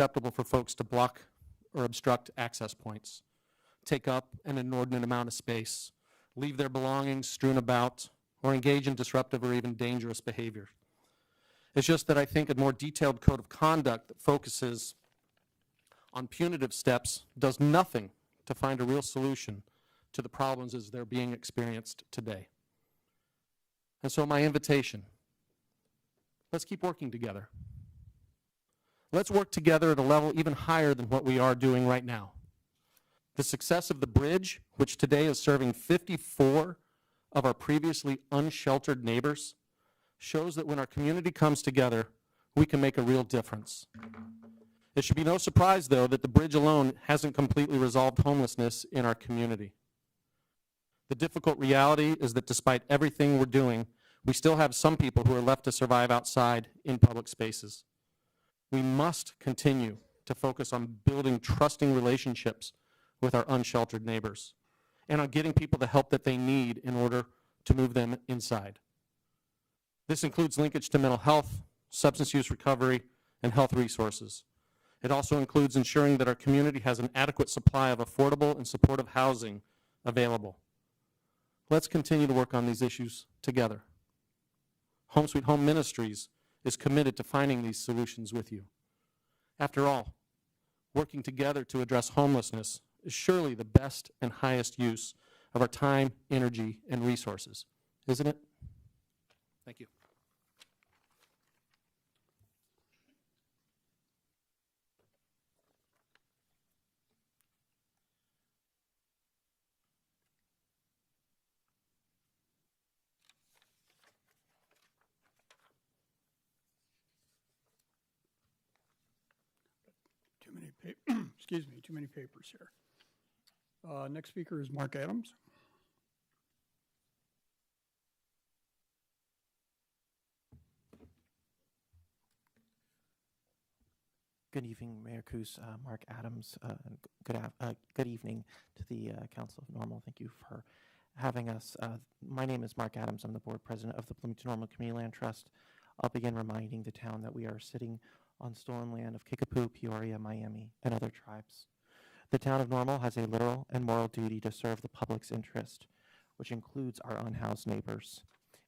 acceptable for folks to block or obstruct access points, take up an inordinate amount of space, leave their belongings strewn about, or engage in disruptive or even dangerous behavior. It's just that I think a more detailed code of conduct that focuses on punitive steps does nothing to find a real solution to the problems as they're being experienced today. And so my invitation, let's keep working together. Let's work together at a level even higher than what we are doing right now. The success of the bridge, which today is serving 54 of our previously unsheltered neighbors, shows that when our community comes together, we can make a real difference. It should be no surprise, though, that the bridge alone hasn't completely resolved homelessness in our community. The difficult reality is that despite everything we're doing, we still have some people who are left to survive outside in public spaces. We must continue to focus on building trusting relationships with our unsheltered neighbors and on getting people the help that they need in order to move them inside. This includes linkage to mental health, substance use recovery, and health resources. It also includes ensuring that our community has an adequate supply of affordable and supportive housing available. Let's continue to work on these issues together. Home Sweet Home Ministries is committed to finding these solutions with you. After all, working together to address homelessness is surely the best and highest use of our time, energy, and resources, isn't it? Thank you. Too many papers here. Next speaker is Mark Adams. Good evening, Mayor Coos, Mark Adams. Good evening to the Council of Normal. Thank you for having us. My name is Mark Adams. I'm the board president of the Bloomington Normal Community Land Trust. I'll begin reminding the town that we are sitting on stolen land of Kickapoo, Peoria, Miami, and other tribes. The town of Normal has a literal and moral duty to serve the public's interest, which includes our unhoused neighbors,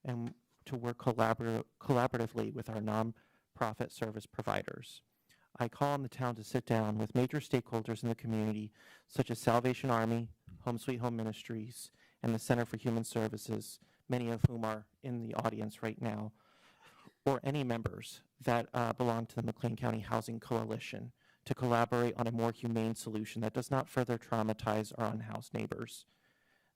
and to work collaboratively with our nonprofit service providers. I call on the town to sit down with major stakeholders in the community, such as Salvation Army, Home Sweet Home Ministries, and the Center for Human Services, many of whom are in the audience right now, or any members that belong to the McLean County Housing Coalition, to collaborate on a more humane solution that does not further traumatize our unhoused neighbors.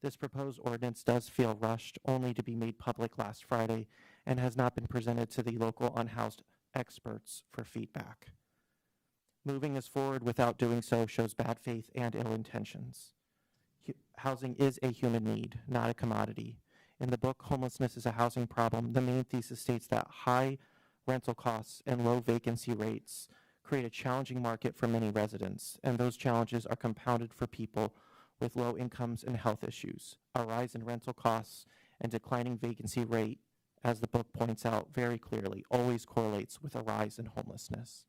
This proposed ordinance does feel rushed, only to be made public last Friday, and has not been presented to the local unhoused experts for feedback. Moving this forward without doing so shows bad faith and ill intentions. Housing is a human need, not a commodity. In the book, Homelessness is a Housing Problem, the main thesis states that high rental costs and low vacancy rates create a challenging market for many residents, and those challenges are compounded for people with low incomes and health issues. A rise in rental costs and declining vacancy rate, as the book points out very clearly, always correlates with a rise in homelessness.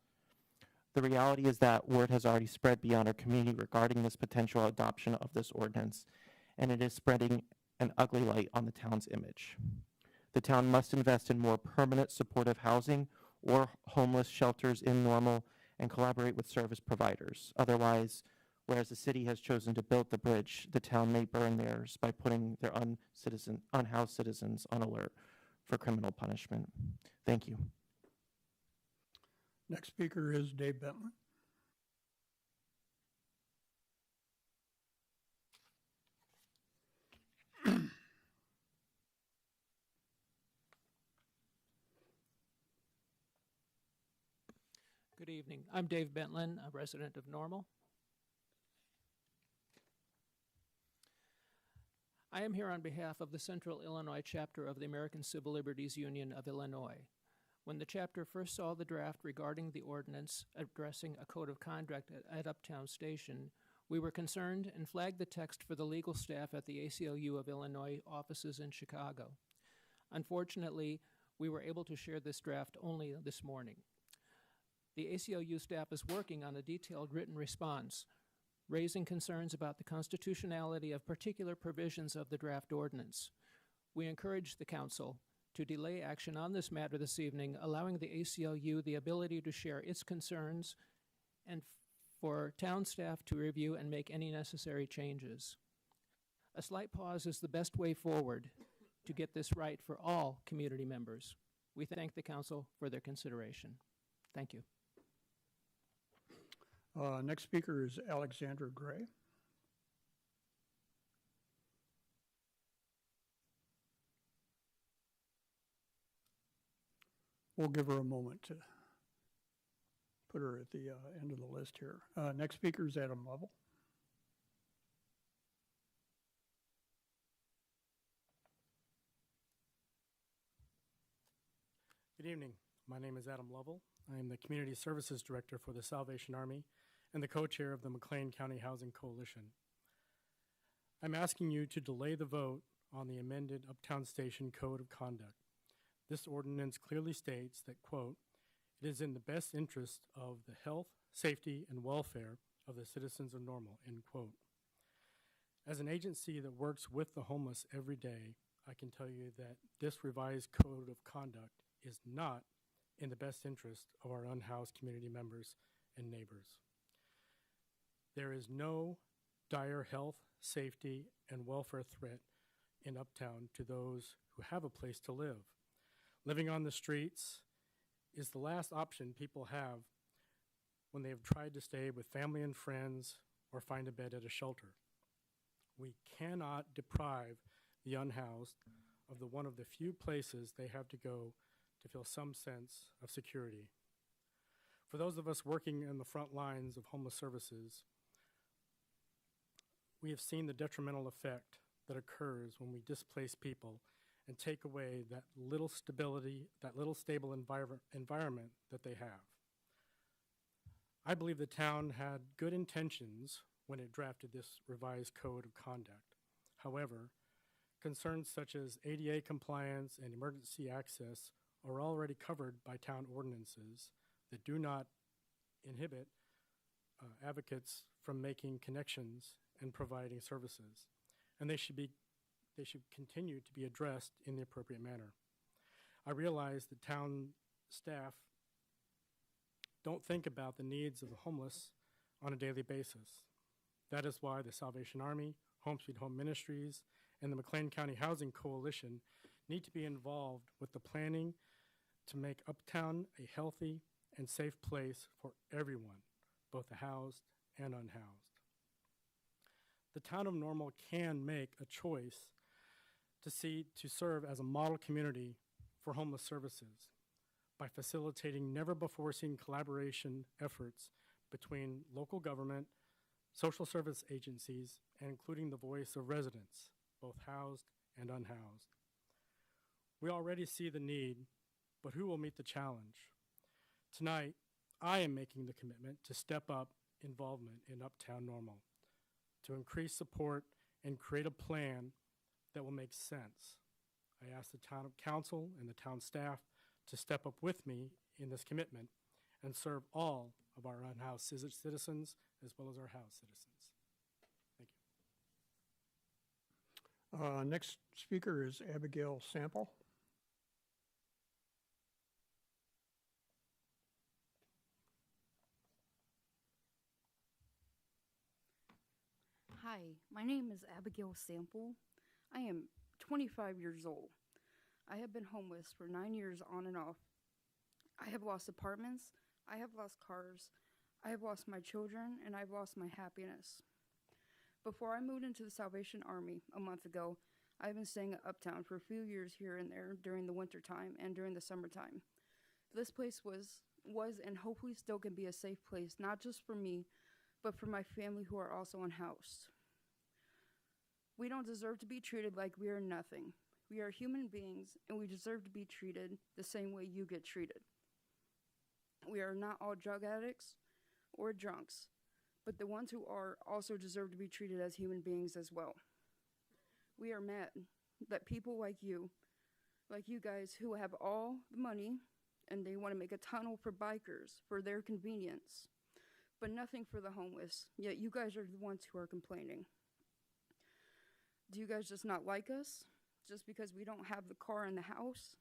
The reality is that word has already spread beyond our community regarding this potential adoption of this ordinance, and it is spreading an ugly light on the town's image. The town must invest in more permanent supportive housing or homeless shelters in Normal and collaborate with service providers. Otherwise, whereas the city has chosen to build the bridge, the town may burn theirs by putting their unhoused citizens on alert for criminal punishment. Thank you. Next speaker is Dave Bentley. Good evening. I'm Dave Bentlin, a resident of Normal. I am here on behalf of the Central Illinois chapter of the American Civil Liberties Union of Illinois. When the chapter first saw the draft regarding the ordinance addressing a code of conduct at Uptown Station, we were concerned and flagged the text for the legal staff at the ACLU of Illinois offices in Chicago. Unfortunately, we were able to share this draft only this morning. The ACLU staff is working on a detailed written response, raising concerns about the constitutionality of particular provisions of the draft ordinance. We encourage the council to delay action on this matter this evening, allowing the ACLU the ability to share its concerns and for town staff to review and make any necessary changes. A slight pause is the best way forward to get this right for all community members. We thank the council for their consideration. Thank you. Next speaker is Alexandra Gray. We'll give her a moment to put her at the end of the list here. Next speaker is Adam Lovell. Good evening. My name is Adam Lovell. I am the Community Services Director for the Salvation Army and the co-chair of the McLean County Housing Coalition. I'm asking you to delay the vote on the amended Uptown Station Code of Conduct. This ordinance clearly states that, quote, "It is in the best interest of the health, safety, and welfare of the citizens of Normal," end quote. As an agency that works with the homeless every day, I can tell you that this revised code of conduct is not in the best interest of our unhoused community members and neighbors. There is no dire health, safety, and welfare threat in Uptown to those who have a place to live. Living on the streets is the last option people have when they have tried to stay with family and friends or find a bed at a shelter. We cannot deprive the unhoused of one of the few places they have to go to feel some sense of security. For those of us working in the front lines of homeless services, we have seen the detrimental effect that occurs when we displace people and take away that little stability, that little stable environment that they have. I believe the town had good intentions when it drafted this revised code of conduct. However, concerns such as ADA compliance and emergency access are already covered by town ordinances that do not inhibit advocates from making connections and providing services, and they should continue to be addressed in the appropriate manner. I realize that town staff don't think about the needs of the homeless on a daily basis. That is why the Salvation Army, Home Sweet Home Ministries, and the McLean County Housing Coalition need to be involved with the planning to make Uptown a healthy and safe place for everyone, both the housed and unhoused. The town of Normal can make a choice to serve as a model community for homeless services by facilitating never-before-seen collaboration efforts between local government, social service agencies, and including the voice of residents, both housed and unhoused. We already see the need, but who will meet the challenge? Tonight, I am making the commitment to step up involvement in Uptown Normal, to increase support and create a plan that will make sense. I ask the town council and the town staff to step up with me in this commitment and serve all of our unhoused citizens as well as our housed citizens. Thank you. Next speaker is Abigail Sample. Hi, my name is Abigail Sample. I am 25 years old. I have been homeless for 9 years on and off. I have lost apartments, I have lost cars, I have lost my children, and I've lost my happiness. Before I moved into the Salvation Army a month ago, I've been staying at Uptown for a few years here and there during the winter time and during the summertime. This place was and hopefully still can be a safe place, not just for me, but for my family who are also unhoused. We don't deserve to be treated like we are nothing. We are human beings, and we deserve to be treated the same way you get treated. We are not all drug addicts or drunks, but the ones who are also deserve to be treated as human beings as well. We are mad that people like you guys who have all the money and they want to make a tunnel for bikers for their convenience, but nothing for the homeless. Yet you guys are the ones who are complaining. Do you guys just not like us just because we don't have the car in the house?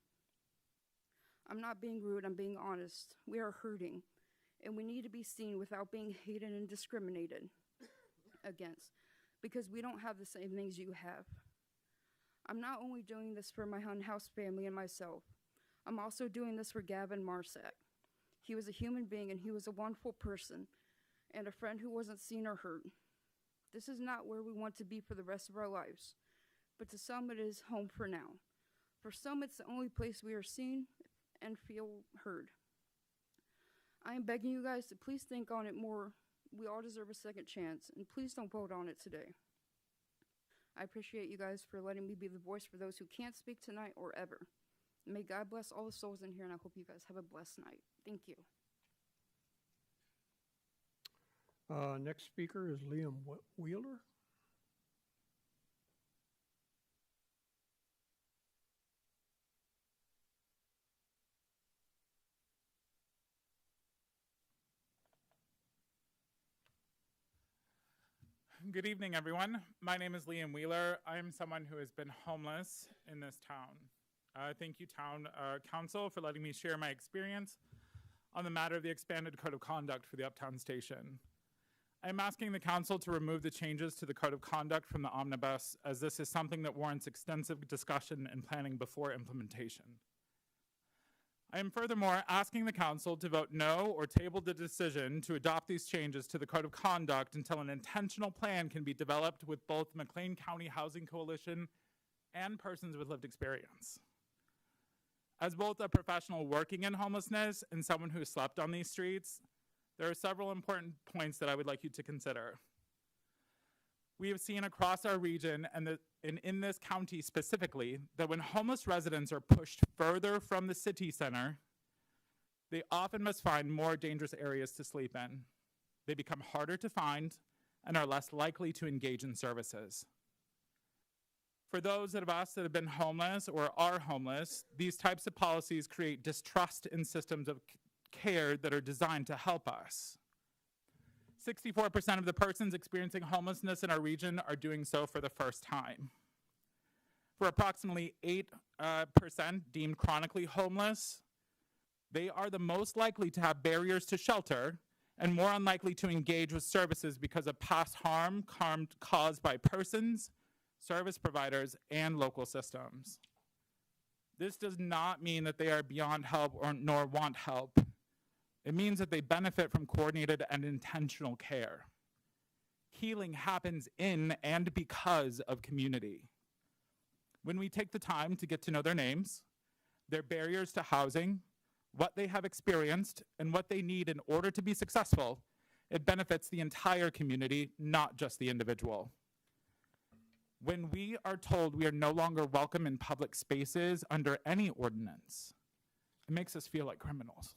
I'm not being rude, I'm being honest. We are hurting, and we need to be seen without being hated and discriminated against, because we don't have the same things you have. I'm not only doing this for my unhoused family and myself, I'm also doing this for Gavin Marsack. He was a human being, and he was a wonderful person, and a friend who wasn't seen or heard. This is not where we want to be for the rest of our lives, but to some it is home for now. For some, it's the only place we are seen and feel heard. I am begging you guys to please think on it more. We all deserve a second chance, and please don't vote on it today. I appreciate you guys for letting me be the voice for those who can't speak tonight or ever. May God bless all the souls in here, and I hope you guys have a blessed night. Thank you. Next speaker is Liam Wheeler. Good evening, everyone. My name is Liam Wheeler. I am someone who has been homeless in this town. Thank you, Town Council, for letting me share my experience on the matter of the expanded Code of Conduct for the Uptown Station. I am asking the Council to remove the changes to the Code of Conduct from the omnibus, as this is something that warrants extensive discussion and planning before implementation. I am furthermore asking the Council to vote no or table the decision to adopt these changes to the Code of Conduct until an intentional plan can be developed with both McLean County Housing Coalition and persons with lived experience. As both a professional working in homelessness and someone who slept on these streets, there are several important points that I would like you to consider. We have seen across our region and in this county specifically that when homeless residents are pushed further from the city center, they often must find more dangerous areas to sleep in. They become harder to find and are less likely to engage in services. For those of us that have been homeless or are homeless, these types of policies create distrust in systems of care that are designed to help us. 64% of the persons experiencing homelessness in our region are doing so for the first time. For approximately 8% deemed chronically homeless, they are the most likely to have barriers to shelter and more unlikely to engage with services because of past harm caused by persons, service providers, and local systems. This does not mean that they are beyond help nor want help. It means that they benefit from coordinated and intentional care. Healing happens in and because of community. When we take the time to get to know their names, their barriers to housing, what they have experienced, and what they need in order to be successful, it benefits the entire community, not just the individual. When we are told we are no longer welcome in public spaces under any ordinance, it makes us feel like criminals.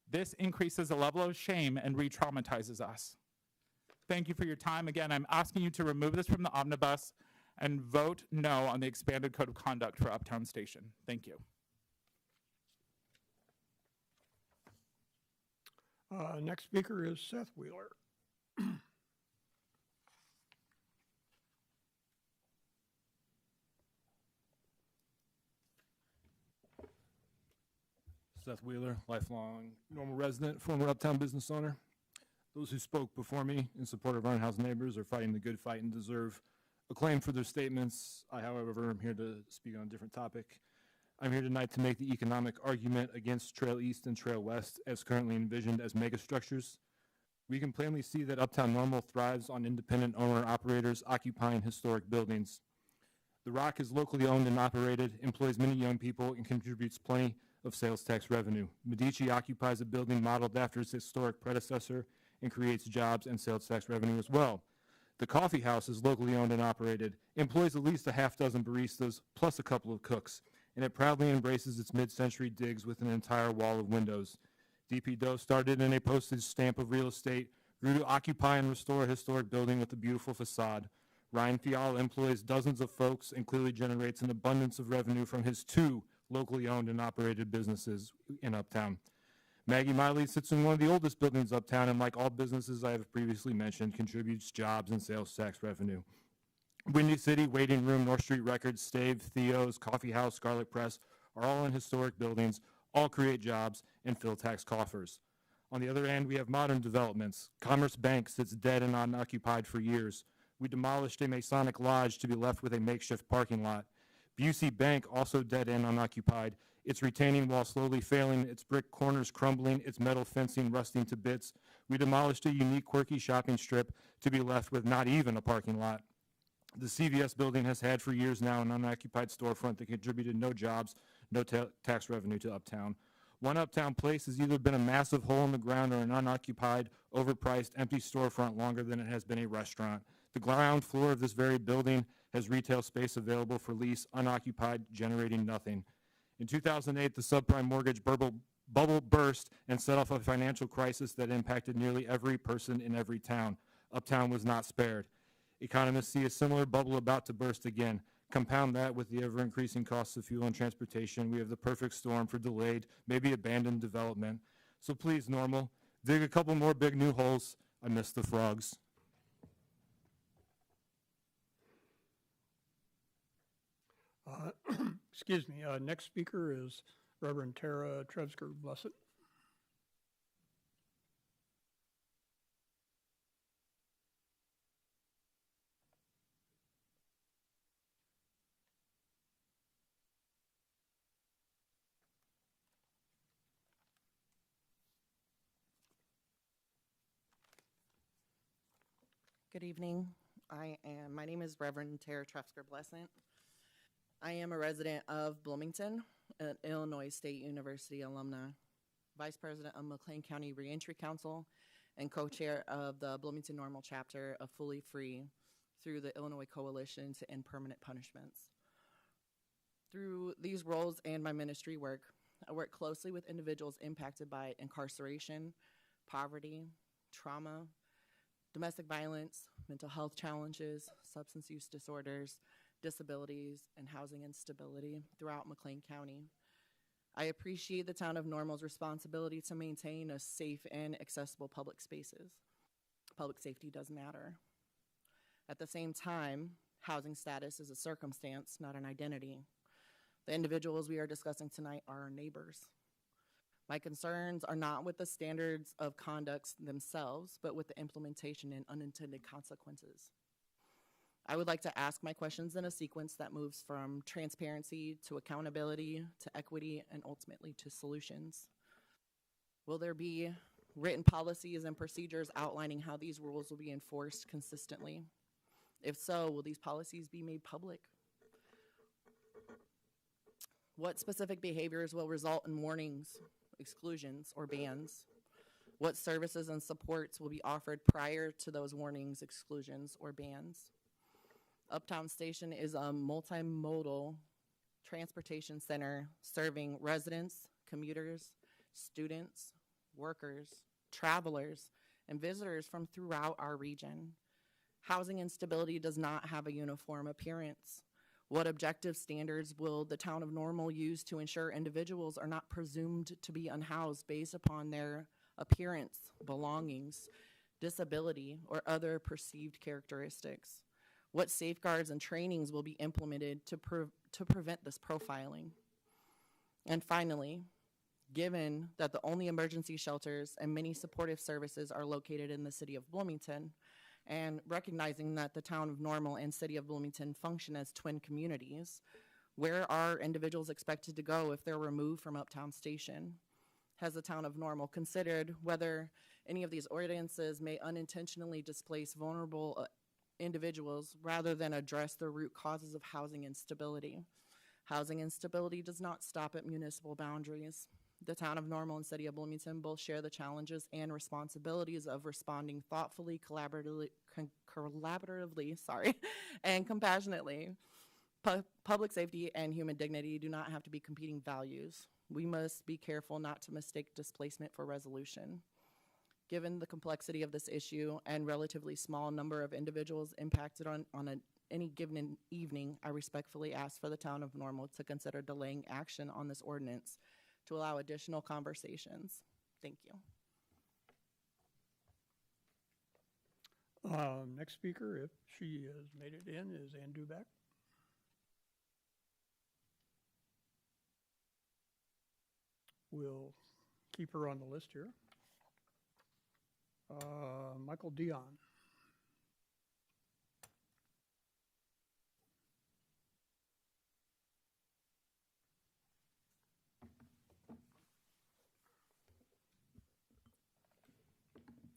This increases the level of shame and re-traumatizes us. Thank you for your time. Again, I'm asking you to remove this from the omnibus and vote no on the expanded Code of Conduct for Uptown Station. Thank you. Next speaker is Seth Wheeler. Seth Wheeler, lifelong Normal resident, former Uptown business owner. Those who spoke before me in support of unhoused neighbors are fighting the good fight and deserve acclaim for their statements. I, however, am here to speak on a different topic. I'm here tonight to make the economic argument against Trail East and Trail West as currently envisioned as megastructures. We can plainly see that Uptown Normal thrives on independent owner-operators occupying historic buildings. The Rock is locally owned and operated, employs many young people, and contributes plenty of sales tax revenue. Medici occupies a building modeled after its historic predecessor and creates jobs and sales tax revenue as well. The Coffee House is locally owned and operated, employs at least a half dozen baristas, plus a couple of cooks, and it proudly embraces its mid-century digs with an entire wall of windows. DP Doe started in a postage stamp of real estate, grew to occupy and restore a historic building with a beautiful facade. Ryan Fiala employs dozens of folks and clearly generates an abundance of revenue from his 2 locally owned and operated businesses in Uptown. Maggie Miley sits in one of the oldest buildings uptown, and like all businesses I have previously mentioned, contributes jobs and sales tax revenue. Windy City, Waiting Room, North Street Records, Stave, Theo's, Coffee House, Scarlet Press are all in historic buildings, all create jobs and fill tax coffers. On the other hand, we have modern developments. Commerce Bank sits dead and unoccupied for years. We demolished a Masonic lodge to be left with a makeshift parking lot. Busey Bank, also dead and unoccupied. Its retaining wall slowly failing, its brick corners crumbling, its metal fencing rusting to bits. We demolished a unique, quirky shopping strip to be left with not even a parking lot. The CVS building has had for years now an unoccupied storefront that contributed no jobs, no tax revenue to Uptown. One Uptown Place has either been a massive hole in the ground or an unoccupied, overpriced, empty storefront longer than it has been a restaurant. The ground floor of this very building has retail space available for lease, unoccupied, generating nothing. In 2008, the subprime mortgage bubble burst and set off a financial crisis that impacted nearly every person in every town. Uptown was not spared. Economists see a similar bubble about to burst again. Compound that with the ever-increasing costs of fuel and transportation, we have the perfect storm for delayed, maybe abandoned development. So please, Normal, dig a couple more big new holes. I miss the frogs. Excuse me, next speaker is Reverend Tara Trevsker Blessed. Good evening. My name is Reverend Tara Trefsker Blessant. I am a resident of Bloomington, an Illinois State University alumna, Vice President of McLean County Reentry Council, and co-chair of the Bloomington Normal chapter of Fully Free through the Illinois Coalition to End Permanent Punishments. Through these roles and my ministry work, I work closely with individuals impacted by incarceration, poverty, trauma, domestic violence, mental health challenges, substance use disorders, disabilities, and housing instability throughout McLean County. I appreciate the town of Normal's responsibility to maintain a safe and accessible public spaces. Public safety does matter. At the same time, housing status is a circumstance, not an identity. The individuals we are discussing tonight are our neighbors. My concerns are not with the standards of conduct themselves, but with the implementation and unintended consequences. I would like to ask my questions in a sequence that moves from transparency to accountability to equity and ultimately to solutions. Will there be written policies and procedures outlining how these rules will be enforced consistently? If so, will these policies be made public? What specific behaviors will result in warnings, exclusions, or bans? What services and supports will be offered prior to those warnings, exclusions, or bans? Uptown Station is a multimodal transportation center serving residents, commuters, students, workers, travelers, and visitors from throughout our region. Housing instability does not have a uniform appearance. What objective standards will the town of Normal use to ensure individuals are not presumed to be unhoused based upon their appearance, belongings, disability, or other perceived characteristics? What safeguards and trainings will be implemented to prevent this profiling? And finally, given that the only emergency shelters and many supportive services are located in the city of Bloomington, and recognizing that the town of Normal and city of Bloomington function as twin communities, where are individuals expected to go if they're removed from Uptown Station? Has the town of Normal considered whether any of these ordinances may unintentionally displace vulnerable individuals rather than address the root causes of housing instability? Housing instability does not stop at municipal boundaries. The town of Normal and city of Bloomington both share the challenges and responsibilities of responding thoughtfully, collaboratively, and compassionately. Public safety and human dignity do not have to be competing values. We must be careful not to mistake displacement for resolution. Given the complexity of this issue and relatively small number of individuals impacted on a any given evening, I respectfully ask for the town of Normal to consider delaying action on this ordinance to allow additional conversations. Thank you. Next speaker, if she has made it in, is Ann Duback. We'll keep her on the list here. Michael Dion.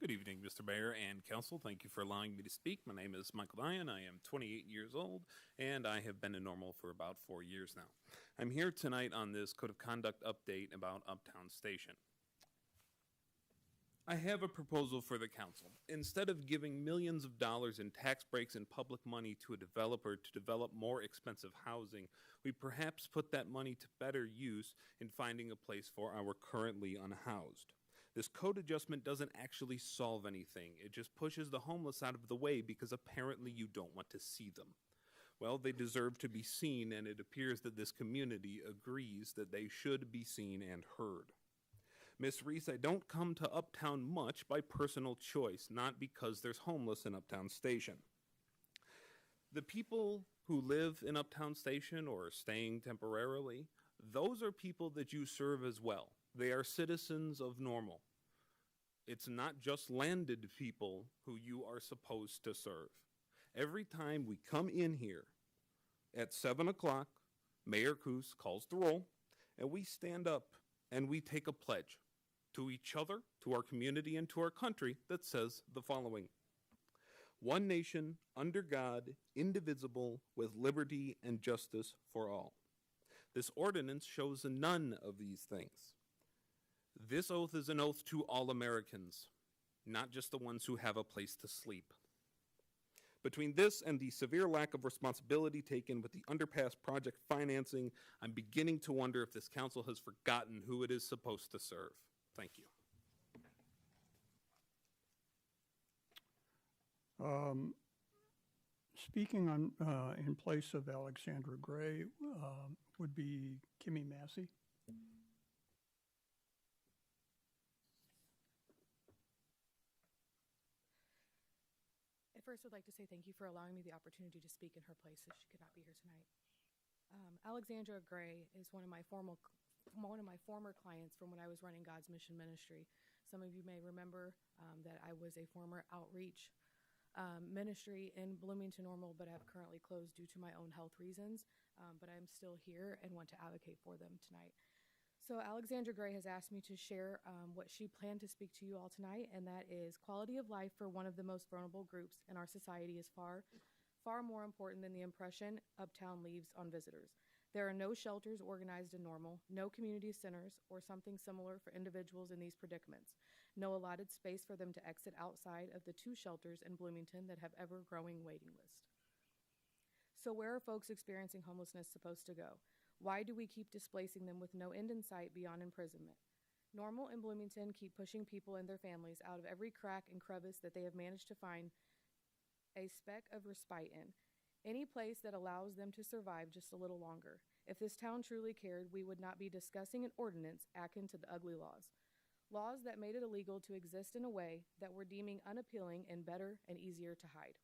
Good evening, Mr. Mayor and Council. Thank you for allowing me to speak. My name is Michael Dion. I am 28 years old, and I have been in Normal for about 4 years now. I'm here tonight on this Code of Conduct update about Uptown Station. I have a proposal for the council. Instead of giving millions of dollars in tax breaks and public money to a developer to develop more expensive housing, we perhaps put that money to better use in finding a place for our currently unhoused. This code adjustment doesn't actually solve anything. It just pushes the homeless out of the way because apparently you don't want to see them. Well, they deserve to be seen, and it appears that this community agrees that they should be seen and heard. Miss Reese, I don't come to Uptown much by personal choice, not because there's homeless in Uptown Station. The people who live in Uptown Station or are staying temporarily, those are people that you serve as well. They are citizens of Normal. It's not just landed people who you are supposed to serve. Every time we come in here at 7 o'clock, Mayor Coos calls the roll, and we stand up and we take a pledge to each other, to our community, and to our country that says the following: one nation, under God, indivisible, with liberty and justice for all. This ordinance shows none of these things. This oath is an oath to all Americans, not just the ones who have a place to sleep. Between this and the severe lack of responsibility taken with the underpass project financing, I'm beginning to wonder if this council has forgotten who it is supposed to serve. Thank you. Speaking on in place of Alexandra Gray would be Kimmy Massey. First, I'd like to say thank you for allowing me the opportunity to speak in her place as she could not be here tonight. Alexandra Gray is one of my former clients from when I was running God's Mission Ministry. Some of you may remember that I was a former outreach ministry in Bloomington Normal, but have currently closed due to my own health reasons. But I'm still here and want to advocate for them tonight. So Alexandra Gray has asked me to share what she planned to speak to you all tonight, and that is quality of life for one of the most vulnerable groups in our society is far more important than the impression Uptown leaves on visitors. There are no shelters organized in Normal, no community centers or something similar for individuals in these predicaments, no allotted space for them to exit outside of the 2 shelters in Bloomington that have ever-growing waiting lists. So where are folks experiencing homelessness supposed to go? Why do we keep displacing them with no end in sight beyond imprisonment? Normal and Bloomington keep pushing people and their families out of every crack and crevice that they have managed to find a speck of respite in, any place that allows them to survive just a little longer. If this town truly cared, we would not be discussing an ordinance akin to the ugly laws that made it illegal to exist in a way that we're deeming unappealing and better and easier to hide.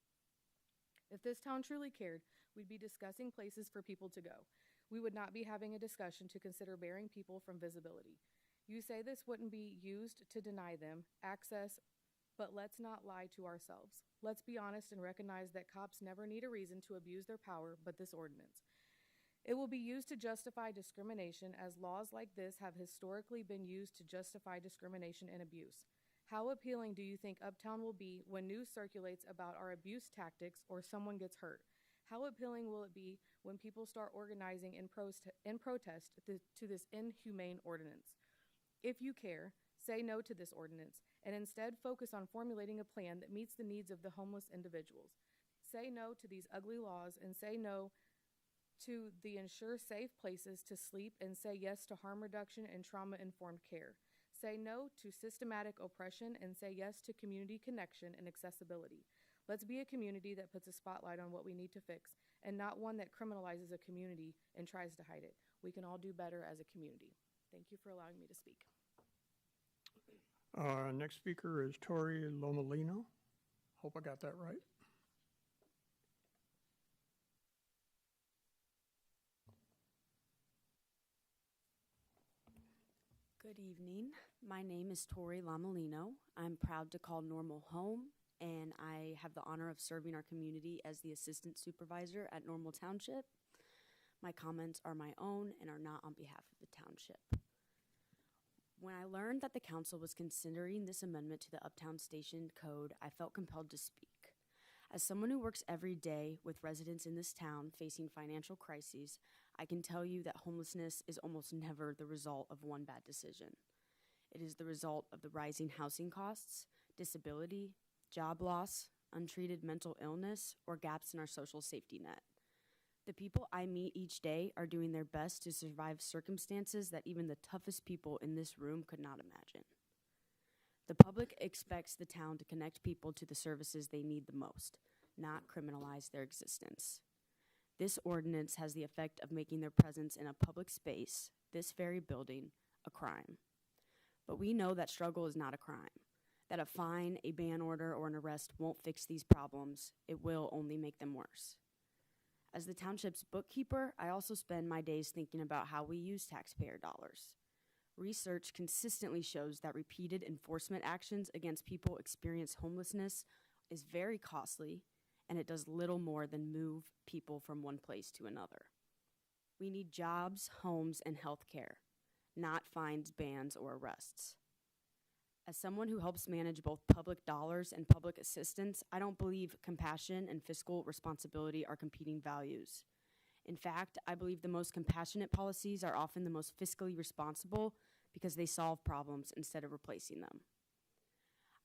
If this town truly cared, we'd be discussing places for people to go. We would not be having a discussion to consider barring people from visibility. You say this wouldn't be used to deny them access, but let's not lie to ourselves. Let's be honest and recognize that cops never need a reason to abuse their power but this ordinance. It will be used to justify discrimination, as laws like this have historically been used to justify discrimination and abuse. How appealing do you think Uptown will be when news circulates about our abuse tactics or someone gets hurt? How appealing will it be when people start organizing in protest to this inhumane ordinance? If you care, say no to this ordinance and instead focus on formulating a plan that meets the needs of the homeless individuals. Say no to these ugly laws and say no to the ensure safe places to sleep and say yes to harm reduction and trauma-informed care. Say no to systematic oppression and say yes to community connection and accessibility. Let's be a community that puts a spotlight on what we need to fix and not one that criminalizes a community and tries to hide it. We can all do better as a community. Thank you for allowing me to speak. Next speaker is Tori Lomolino. Hope I got that right. Good evening. My name is Tori Lomolino. I'm proud to call Normal home, and I have the honor of serving our community as the assistant supervisor at Normal Township. My comments are my own and are not on behalf of the township. When I learned that the council was considering this amendment to the Uptown Station Code, I felt compelled to speak. As someone who works every day with residents in this town facing financial crises, I can tell you that homelessness is almost never the result of one bad decision. It is the result of the rising housing costs, disability, job loss, untreated mental illness, or gaps in our social safety net. The people I meet each day are doing their best to survive circumstances that even the toughest people in this room could not imagine. The public expects the town to connect people to the services they need the most, not criminalize their existence. This ordinance has the effect of making their presence in a public space, this very building, a crime. But we know that struggle is not a crime, that a fine, a ban order, or an arrest won't fix these problems. It will only make them worse. As the township's bookkeeper, I also spend my days thinking about how we use taxpayer dollars. Research consistently shows that repeated enforcement actions against people experiencing homelessness is very costly, and it does little more than move people from one place to another. We need jobs, homes, and health care, not fines, bans, or arrests. As someone who helps manage both public dollars and public assistance, I don't believe compassion and fiscal responsibility are competing values. In fact, I believe the most compassionate policies are often the most fiscally responsible because they solve problems instead of replacing them.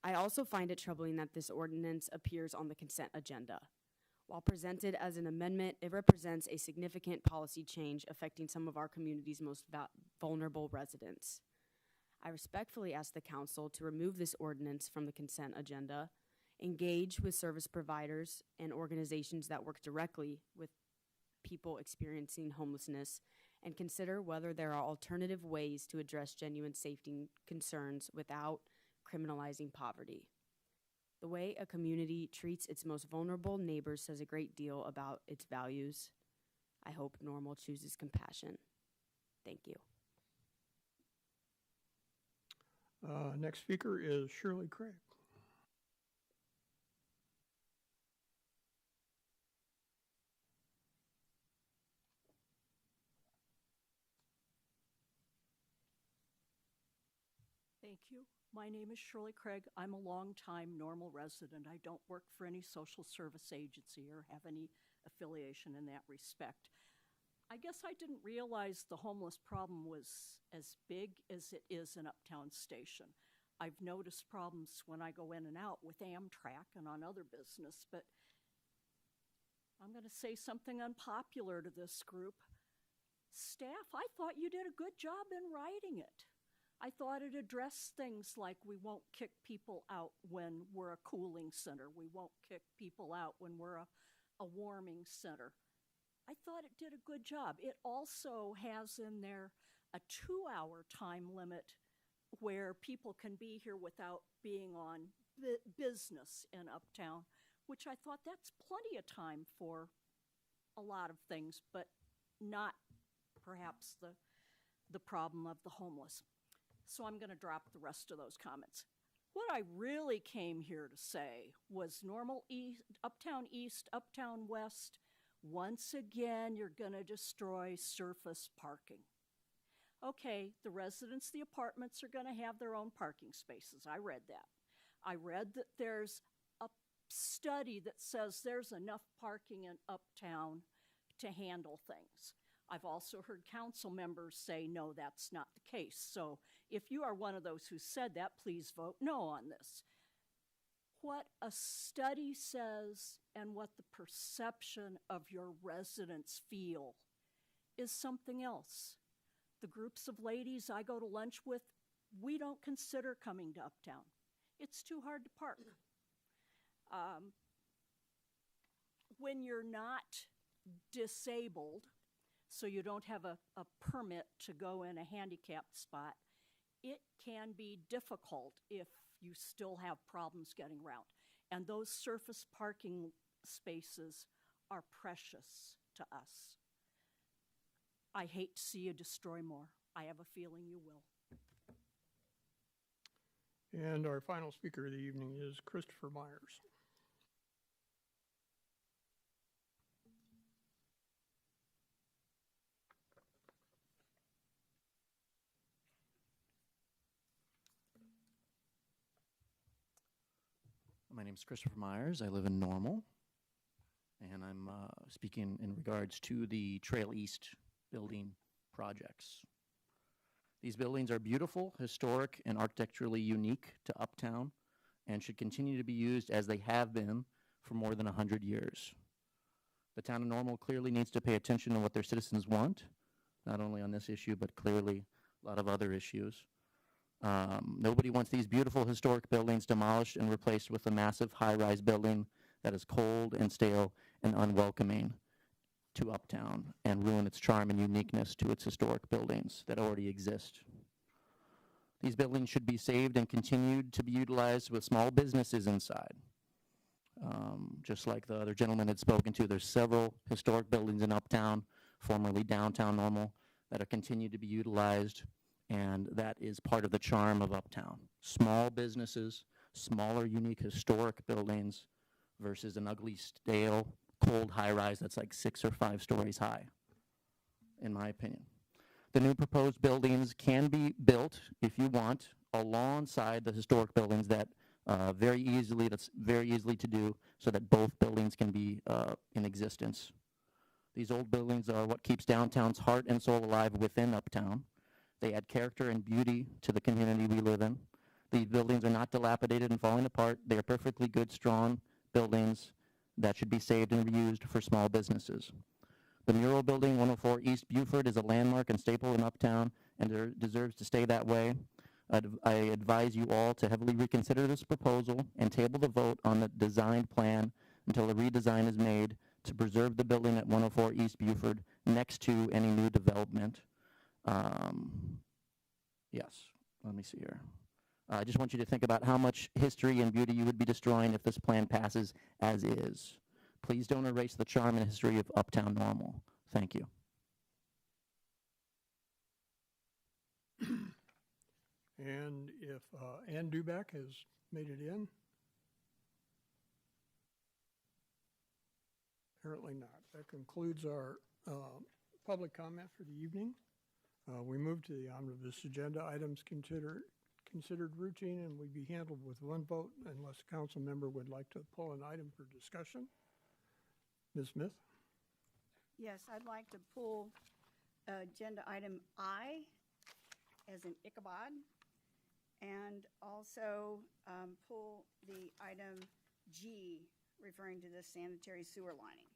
I also find it troubling that this ordinance appears on the consent agenda. While presented as an amendment, it represents a significant policy change affecting some of our community's most vulnerable residents. I respectfully ask the council to remove this ordinance from the consent agenda, engage with service providers and organizations that work directly with people experiencing homelessness, and consider whether there are alternative ways to address genuine safety concerns without criminalizing poverty. The way a community treats its most vulnerable neighbors says a great deal about its values. I hope Normal chooses compassion. Thank you. Next speaker is Shirley Craig. Thank you. My name is Shirley Craig. I'm a longtime Normal resident. I don't work for any social service agency or have any affiliation in that respect. I guess I didn't realize the homeless problem was as big as it is in Uptown Station. I've noticed problems when I go in and out with Amtrak and on other business, but I'm going to say something unpopular to this group. Staff, I thought you did a good job in writing it. I thought it addressed things like we won't kick people out when we're a cooling center. We won't kick people out when we're a warming center. I thought it did a good job. It also has in there a 2-hour time limit where people can be here without being on business in Uptown, which I thought that's plenty of time for a lot of things, but not perhaps the problem of the homeless. So I'm going to drop the rest of those comments. What I really came here to say was Normal East, Uptown East, Uptown West, once again, you're going to destroy surface parking. Okay, the residents, the apartments are going to have their own parking spaces. I read that. I read that there's a study that says there's enough parking in Uptown to handle things. I've also heard council members say, no, that's not the case. So if you are one of those who said that, please vote no on this. What a study says and what the perception of your residents feel is something else. The groups of ladies I go to lunch with, we don't consider coming to Uptown. It's too hard to park. when you're not disabled, so you don't have a permit to go in a handicapped spot, it can be difficult if you still have problems getting around. And those surface parking spaces are precious to us. I hate to see you destroy more. I have a feeling you will. And our final speaker of the evening is Christopher Myers. My name is Christopher Myers. I live in Normal, and I'm speaking in regards to the Trail East building projects. These buildings are beautiful, historic, and architecturally unique to Uptown and should continue to be used as they have been for more than 100 years. The town of Normal clearly needs to pay attention to what their citizens want, not only on this issue, but clearly a lot of other issues. Nobody wants these beautiful historic buildings demolished and replaced with a massive high-rise building that is cold and stale and unwelcoming to Uptown and ruin its charm and uniqueness to its historic buildings that already exist. These buildings should be saved and continued to be utilized with small businesses inside. Just like the other gentleman had spoken to, there's several historic buildings in Uptown, formerly downtown Normal, that are continued to be utilized, and that is part of the charm of Uptown. Small businesses, smaller, unique, historic buildings versus an ugly, stale, cold high-rise that's like 6 or 5 stories high, in my opinion. The new proposed buildings can be built, if you want, alongside the historic buildings that that's very easily to do, so that both buildings can be in existence. These old buildings are what keeps downtown's heart and soul alive within Uptown. They add character and beauty to the community we live in. These buildings are not dilapidated and falling apart. They are perfectly good, strong buildings that should be saved and reused for small businesses. The mural building, 104 East Buford, is a landmark and staple in Uptown and deserves to stay that way. I advise you all to heavily reconsider this proposal and table the vote on the designed plan until a redesign is made to preserve the building at 104 East Buford next to any new development. Yes, let me see here. I just want you to think about how much history and beauty you would be destroying if this plan passes as is. Please don't erase the charm and history of Uptown Normal. Thank you. And if Ann Duback has made it in? Apparently not. That concludes our public comment for the evening. We move to the omnibus agenda. Items considered routine and would be handled with one vote unless a council member would like to pull an item for discussion. Ms. Smith? Yes, I'd like to pull agenda item I as in Ichabod, and also pull the item G referring to the sanitary sewer lining.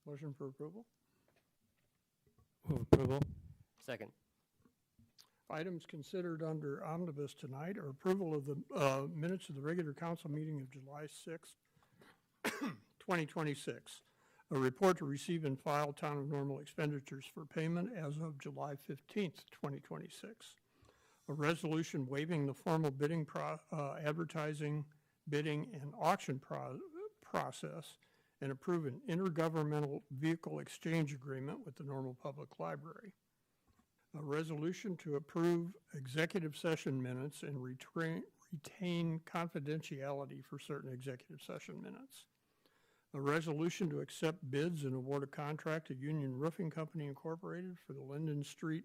Motion for approval? Move approval. Second. Items considered under omnibus tonight are approval of the minutes of the regular council meeting of July 6th, 2026. A report to receive and file town of Normal expenditures for payment as of July 15th, 2026. A resolution waiving the formal bidding, advertising, bidding, and auction process, and approve an intergovernmental vehicle exchange agreement with the Normal Public Library. A resolution to approve executive session minutes and retain confidentiality for certain executive session minutes. A resolution to accept bids and award a contract to Union Roofing Company Incorporated for the Linden Street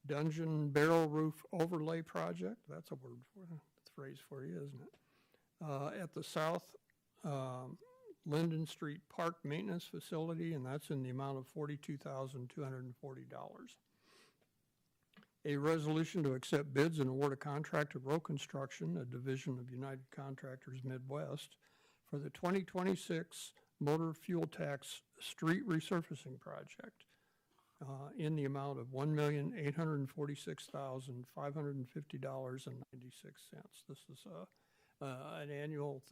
Dungeon Barrel Roof Overlay Project. That's a phrase for you, isn't it? At the South Linden Street Park Maintenance Facility, and that's in the amount of $42,240. A resolution to accept bids and award a contract to Row Construction, a division of United Contractors Midwest, for the 2026 motor fuel tax street resurfacing project in the amount of $1,846,550.96. This is an annual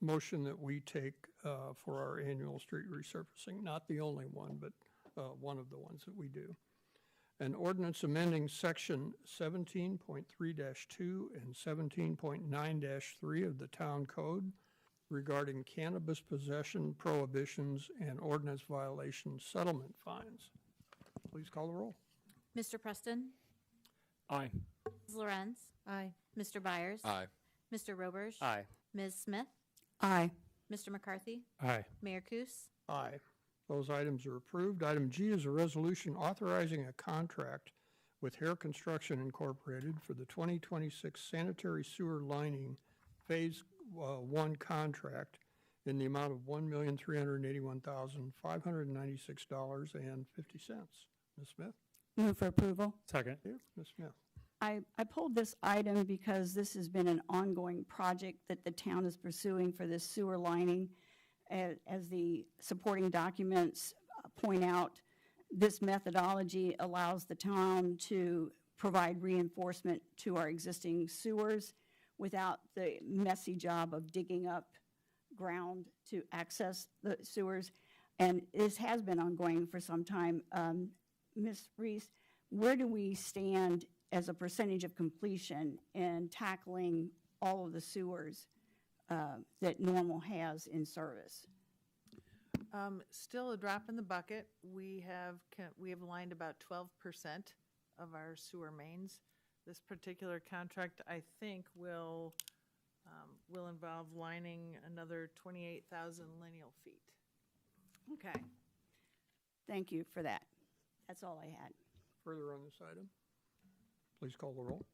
motion that we take for our annual street resurfacing. Not the only one, but one of the ones that we do. An ordinance amending section 17.3-2 and 17.9-3 of the town code regarding cannabis possession prohibitions and ordinance violation settlement fines. Please call the roll. Mr. Preston? Aye. Ms. Lorenz? Aye. Mr. Byers? Aye. Mr. Roberge? Aye. Ms. Smith? Aye. Mr. McCarthy? Aye. Mayor Kus? Aye. Those items are approved. Item G is a resolution authorizing a contract with Hare Construction Incorporated for the 2026 sanitary sewer lining Phase 1 contract in the amount of $1,381,596.50. Ms. Smith? Move for approval. Second. Ms. Smith? I pulled this item because this has been an ongoing project that the town is pursuing for this sewer lining. As the supporting documents point out, this methodology allows the town to provide reinforcement to our existing sewers without the messy job of digging up ground to access the sewers. And this has been ongoing for some time. Ms. Reese, where do we stand as a percentage of completion in tackling all of the sewers that Normal has in service? Still a drop in the bucket. We have lined about 12% of our sewer mains. This particular contract, I think, will involve lining another 28,000 lineal feet. Okay. Thank you for that. That's all I had. Further on this item? Please call the roll.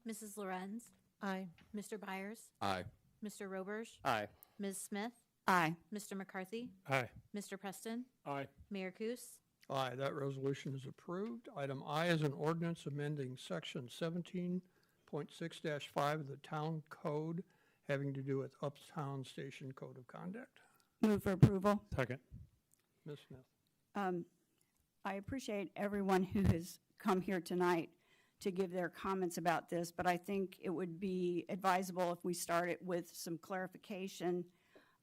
Mrs. Lorenz? Aye. Mr. Byers? Aye. Mr. Roberge? Aye. Ms. Smith? Aye. Mr. McCarthy? Aye. Mr. Preston? Aye. Mayor Kus? Aye, that resolution is approved. Item I is an ordinance amending section 17.6-5 of the town code having to do with Uptown Station Code of Conduct. Move for approval. Second. Ms. Smith? I appreciate everyone who has come here tonight to give their comments about this, but I think it would be advisable if we started with some clarification,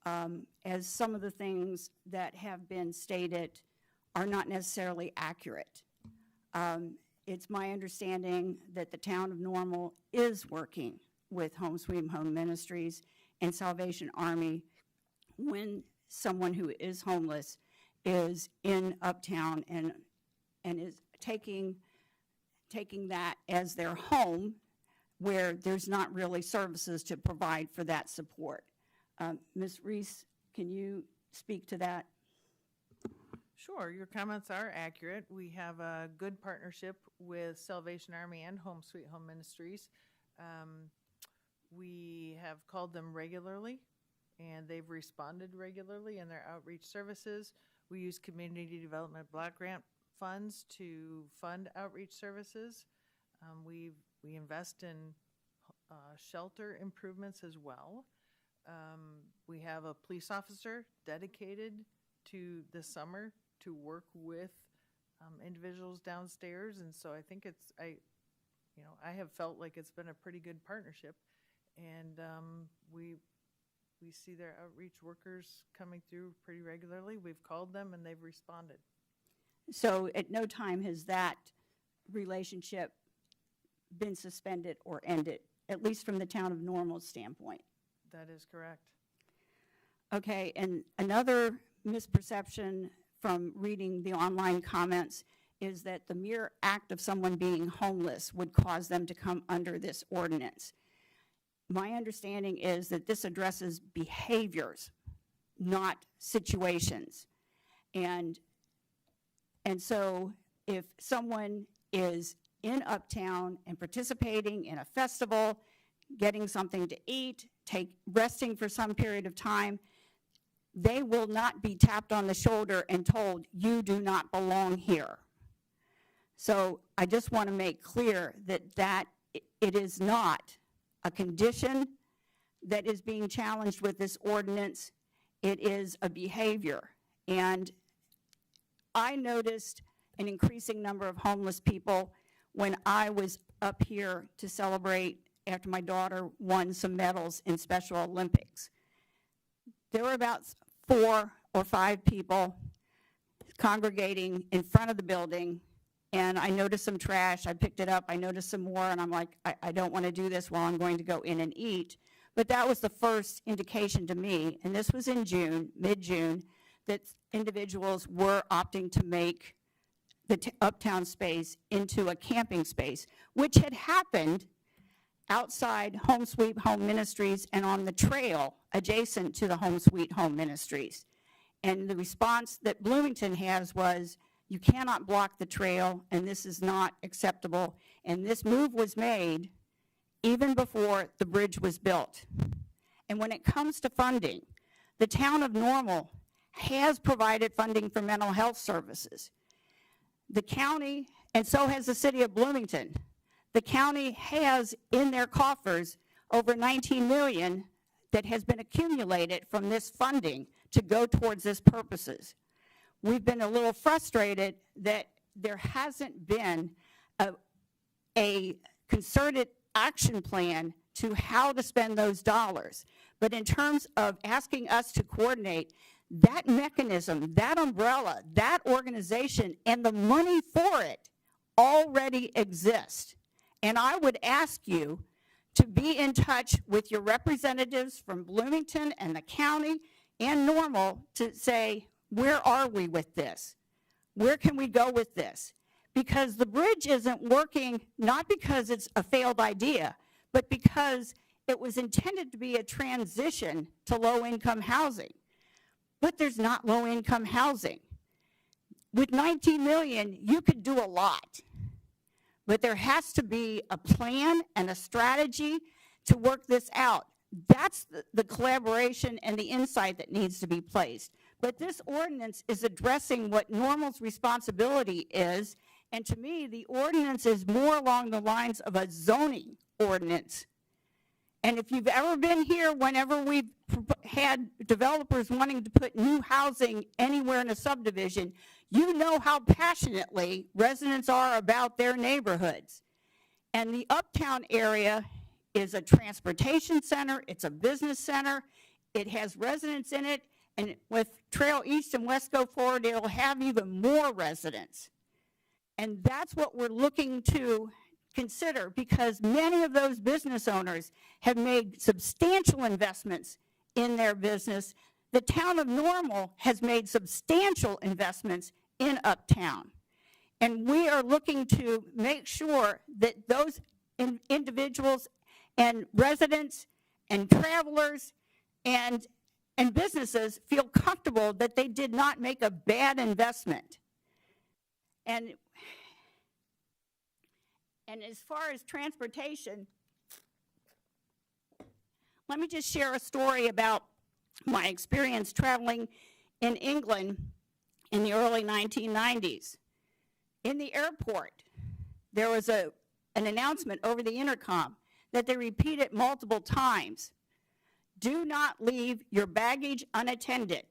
as some of the things that have been stated are not necessarily accurate. It's my understanding that the town of Normal is working with Home Sweet Home Ministries and Salvation Army when someone who is homeless is in Uptown and is taking that as their home, where there's not really services to provide for that support. Ms. Reese, can you speak to that? Sure, your comments are accurate. We have a good partnership with Salvation Army and Home Sweet Home Ministries. We have called them regularly, and they've responded regularly in their outreach services. We use Community Development Block Grant funds to fund outreach services. We invest in shelter improvements as well. We have a police officer dedicated to this summer to work with individuals downstairs, and so I think I have felt like it's been a pretty good partnership, and we see their outreach workers coming through pretty regularly. We've called them and they've responded. So at no time has that relationship been suspended or ended, at least from the town of Normal's standpoint. That is correct. Okay, and another misperception from reading the online comments is that the mere act of someone being homeless would cause them to come under this ordinance. My understanding is that this addresses behaviors, not situations. And so if someone is in Uptown and participating in a festival, getting something to eat, resting for some period of time, they will not be tapped on the shoulder and told, you do not belong here. So I just want to make clear that it is not a condition that is being challenged with this ordinance. It is a behavior. And I noticed an increasing number of homeless people when I was up here to celebrate after my daughter won some medals in Special Olympics. There were about 4 or 5 people congregating in front of the building, and I noticed some trash. I picked it up. I noticed some more, and I'm like, I don't want to do this while I'm going to go in and eat. But that was the first indication to me, and this was in June, mid-June, that individuals were opting to make the uptown space into a camping space, which had happened outside Home Sweet Home Ministries and on the trail adjacent to the Home Sweet Home Ministries. And the response that Bloomington has was, you cannot block the trail, and this is not acceptable. And this move was made even before the bridge was built. And when it comes to funding, the town of Normal has provided funding for mental health services. The county, and so has the city of Bloomington, the county has in their coffers over $19 million that has been accumulated from this funding to go towards this purposes. We've been a little frustrated that there hasn't been a concerted action plan to how to spend those dollars. But in terms of asking us to coordinate, that mechanism, that umbrella, that organization, and the money for it already exist. And I would ask you to be in touch with your representatives from Bloomington and the county and Normal to say, where are we with this? Where can we go with this? Because the bridge isn't working, not because it's a failed idea, but because it was intended to be a transition to low-income housing. But there's not low-income housing. With $19 million, you could do a lot. But there has to be a plan and a strategy to work this out. That's the collaboration and the insight that needs to be placed. But this ordinance is addressing what Normal's responsibility is, and to me, the ordinance is more along the lines of a zoning ordinance. And if you've ever been here, whenever we've had developers wanting to put new housing anywhere in a subdivision, you know how passionately residents are about their neighborhoods. And the uptown area is a transportation center, it's a business center, it has residents in it, and with Trail East and West go forward, it'll have even more residents. And that's what we're looking to consider, because many of those business owners have made substantial investments in their business. The town of Normal has made substantial investments in uptown. And we are looking to make sure that those individuals and residents and travelers and businesses feel comfortable that they did not make a bad investment. And as far as transportation, let me just share a story about my experience traveling in England in the early 1990s. In the airport, there was an announcement over the intercom that they repeated multiple times. Do not leave your baggage unattended.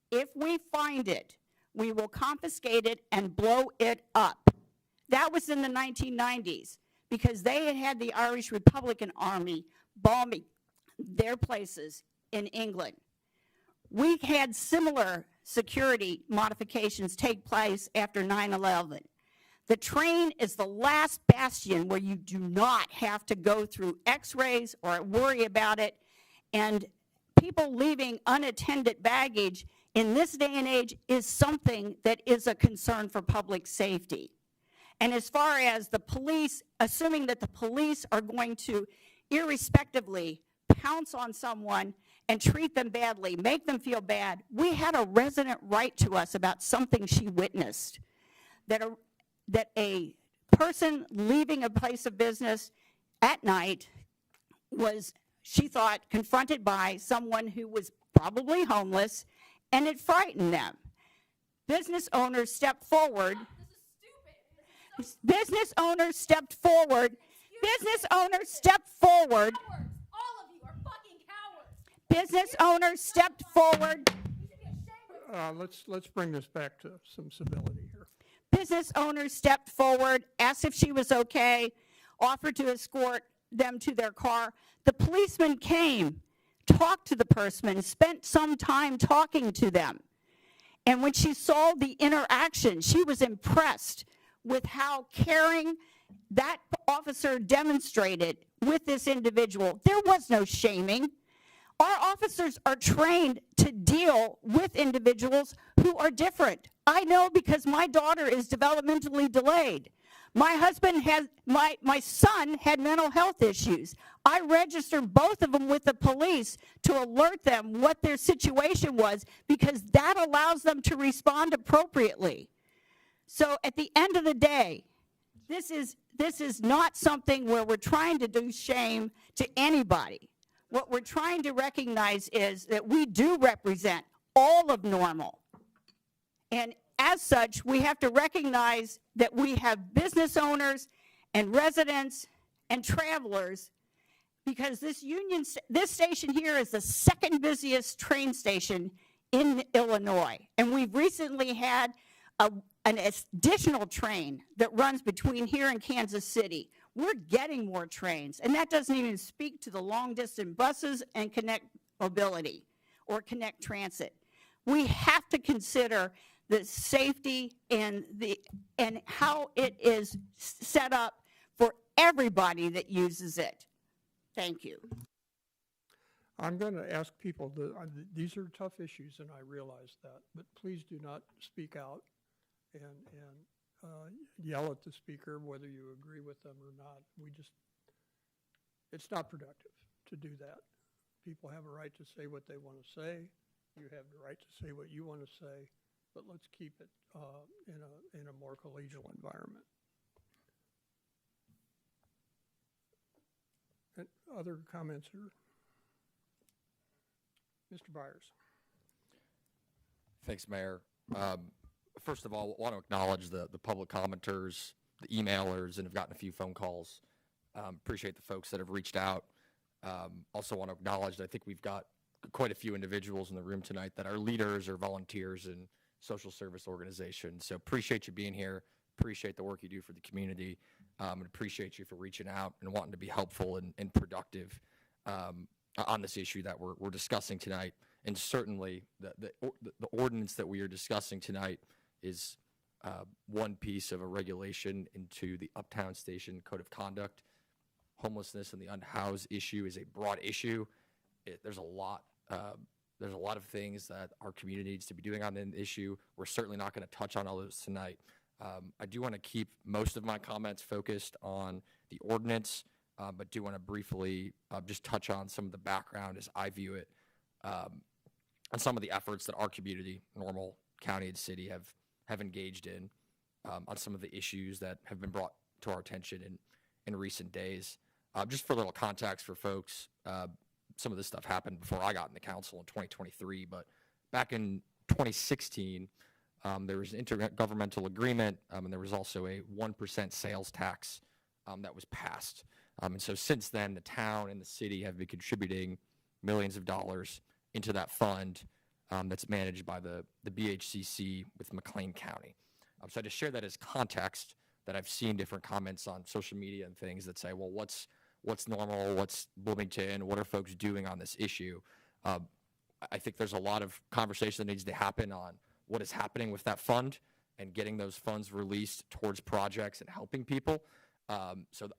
If we find it, we will confiscate it and blow it up. That was in the 1990s, because they had had the Irish Republican Army bombing their places in England. We had similar security modifications take place after 9/11. The train is the last bastion where you do not have to go through x-rays or worry about it, and people leaving unattended baggage in this day and age is something that is a concern for public safety. And as far as the police, assuming that the police are going to irrespectively pounce on someone and treat them badly, make them feel bad, we had a resident write to us about something she witnessed, that a person leaving a place of business at night was, she thought, confronted by someone who was probably homeless, and it frightened them. Business owners stepped forward. Business owners stepped forward. Business owners stepped forward. All of you are fucking cowards. Business owners stepped forward. Let's bring this back to some civility here. Business owners stepped forward, asked if she was okay, offered to escort them to their car. The policeman came, talked to the person, spent some time talking to them. And when she saw the interaction, she was impressed with how caring that officer demonstrated with this individual. There was no shaming. Our officers are trained to deal with individuals who are different. I know because my daughter is developmentally delayed. My husband has, my son had mental health issues. I registered both of them with the police to alert them what their situation was because that allows them to respond appropriately. So at the end of the day, this is not something where we're trying to do shame to anybody. What we're trying to recognize is that we do represent all of Normal. And as such, we have to recognize that we have business owners and residents and travelers because this station here is the second busiest train station in Illinois. And we've recently had an additional train that runs between here and Kansas City. We're getting more trains, and that doesn't even speak to the long-distance buses and Connect Mobility or Connect Transit. We have to consider the safety and how it is set up for everybody that uses it. Thank you. I'm going to ask people, these are tough issues, and I realize that, but please do not speak out and yell at the speaker whether you agree with them or not. It's not productive to do that. People have a right to say what they want to say. You have the right to say what you want to say, but let's keep it in a more collegial environment. And other comments here? Mr. Byers. Thanks, Mayor. First of all, I want to acknowledge the public commenters, the emailers, and have gotten a few phone calls. Appreciate the folks that have reached out. Also want to acknowledge that I think we've got quite a few individuals in the room tonight that are leaders or volunteers in social service organizations. So appreciate you being here. Appreciate the work you do for the community. And appreciate you for reaching out and wanting to be helpful and productive on this issue that we're discussing tonight. And certainly the ordinance that we are discussing tonight is one piece of a regulation into the Uptown Station Code of Conduct. Homelessness and the unhoused issue is a broad issue. There's a lot of things that our community needs to be doing on the issue. We're certainly not going to touch on all those tonight. I do want to keep most of my comments focused on the ordinance, but do want to briefly just touch on some of the background as I view it, and some of the efforts that our community, Normal County and City, have engaged in on some of the issues that have been brought to our attention in recent days. Just for a little context for folks, some of this stuff happened before I got in the council in 2023, but back in 2016, there was an intergovernmental agreement, and there was also a 1% sales tax that was passed. And so since then, the town and the city have been contributing millions of dollars into that fund that's managed by the BHCC with McLean County. So I just share that as context, that I've seen different comments on social media and things that say, well, what's Normal, what's Bloomington, what are folks doing on this issue? I think there's a lot of conversation that needs to happen on what is happening with that fund and getting those funds released towards projects and helping people. So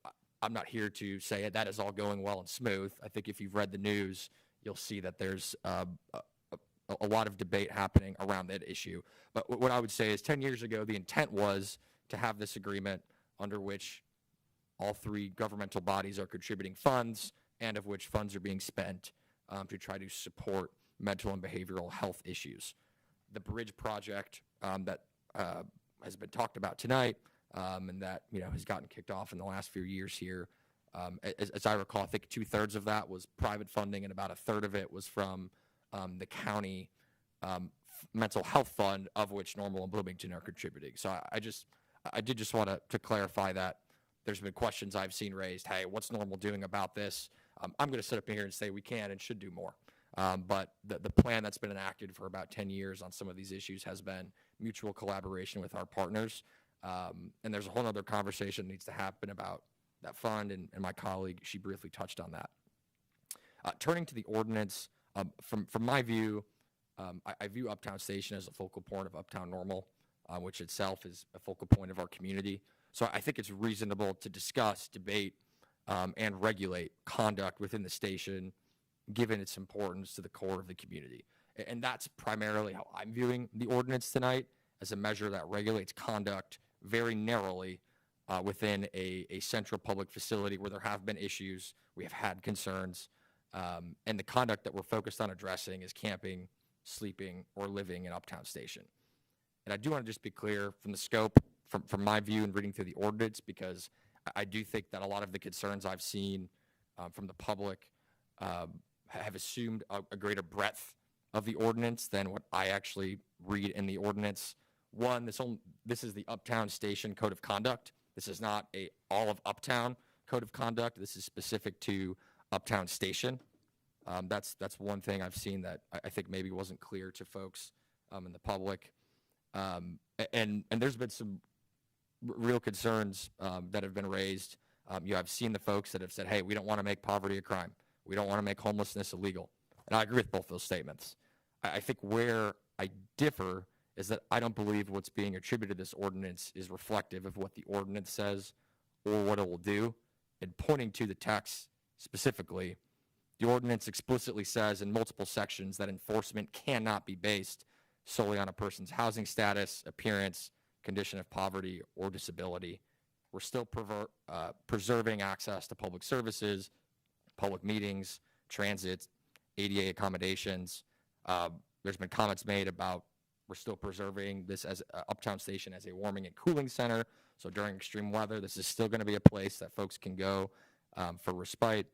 I'm not here to say that is all going well and smooth. I think if you've read the news, you'll see that there's a lot of debate happening around that issue. But what I would say is 10 years ago, the intent was to have this agreement under which all three governmental bodies are contributing funds, and of which funds are being spent to try to support mental and behavioral health issues. The bridge project that has been talked about tonight and that has gotten kicked off in the last few years here, as I recall, I think 2/3 of that was private funding and about 1/3 of it was from the county mental health fund, of which Normal and Bloomington are contributing. So I did just want to clarify that. There's been questions I've seen raised. Hey, what's Normal doing about this? I'm going to sit up here and say we can and should do more. But the plan that's been enacted for about 10 years on some of these issues has been mutual collaboration with our partners. And there's a whole other conversation that needs to happen about fund, and my colleague, she briefly touched on that. Turning to the ordinance, from my view, I view Uptown Station as a focal point of Uptown Normal, which itself is a focal point of our community. So I think it's reasonable to discuss, debate, and regulate conduct within the station, given its importance to the core of the community. And that's primarily how I'm viewing the ordinance tonight, as a measure that regulates conduct very narrowly within a central public facility where there have been issues, we have had concerns, and the conduct that we're focused on addressing is camping, sleeping, or living in Uptown Station. And I do want to just be clear from the scope, from my view and reading through the ordinance, because I do think that a lot of the concerns I've seen from the public have assumed a greater breadth of the ordinance than what I actually read in the ordinance. One, this is the Uptown Station Code of Conduct. This is not a all of Uptown Code of Conduct. This is specific to Uptown Station. That's one thing I've seen that I think maybe wasn't clear to folks in the public. And there's been some real concerns that have been raised. I've seen the folks that have said, hey, we don't want to make poverty a crime. We don't want to make homelessness illegal. And I agree with both those statements. I think where I differ is that I don't believe what's being attributed to this ordinance is reflective of what the ordinance says or what it will do. And pointing to the text specifically, the ordinance explicitly says in multiple sections that enforcement cannot be based solely on a person's housing status, appearance, condition of poverty, or disability. We're still preserving access to public services, public meetings, transit, ADA accommodations. There's been comments made about we're still preserving this as Uptown Station as a warming and cooling center. So during extreme weather, this is still going to be a place that folks can go for respite,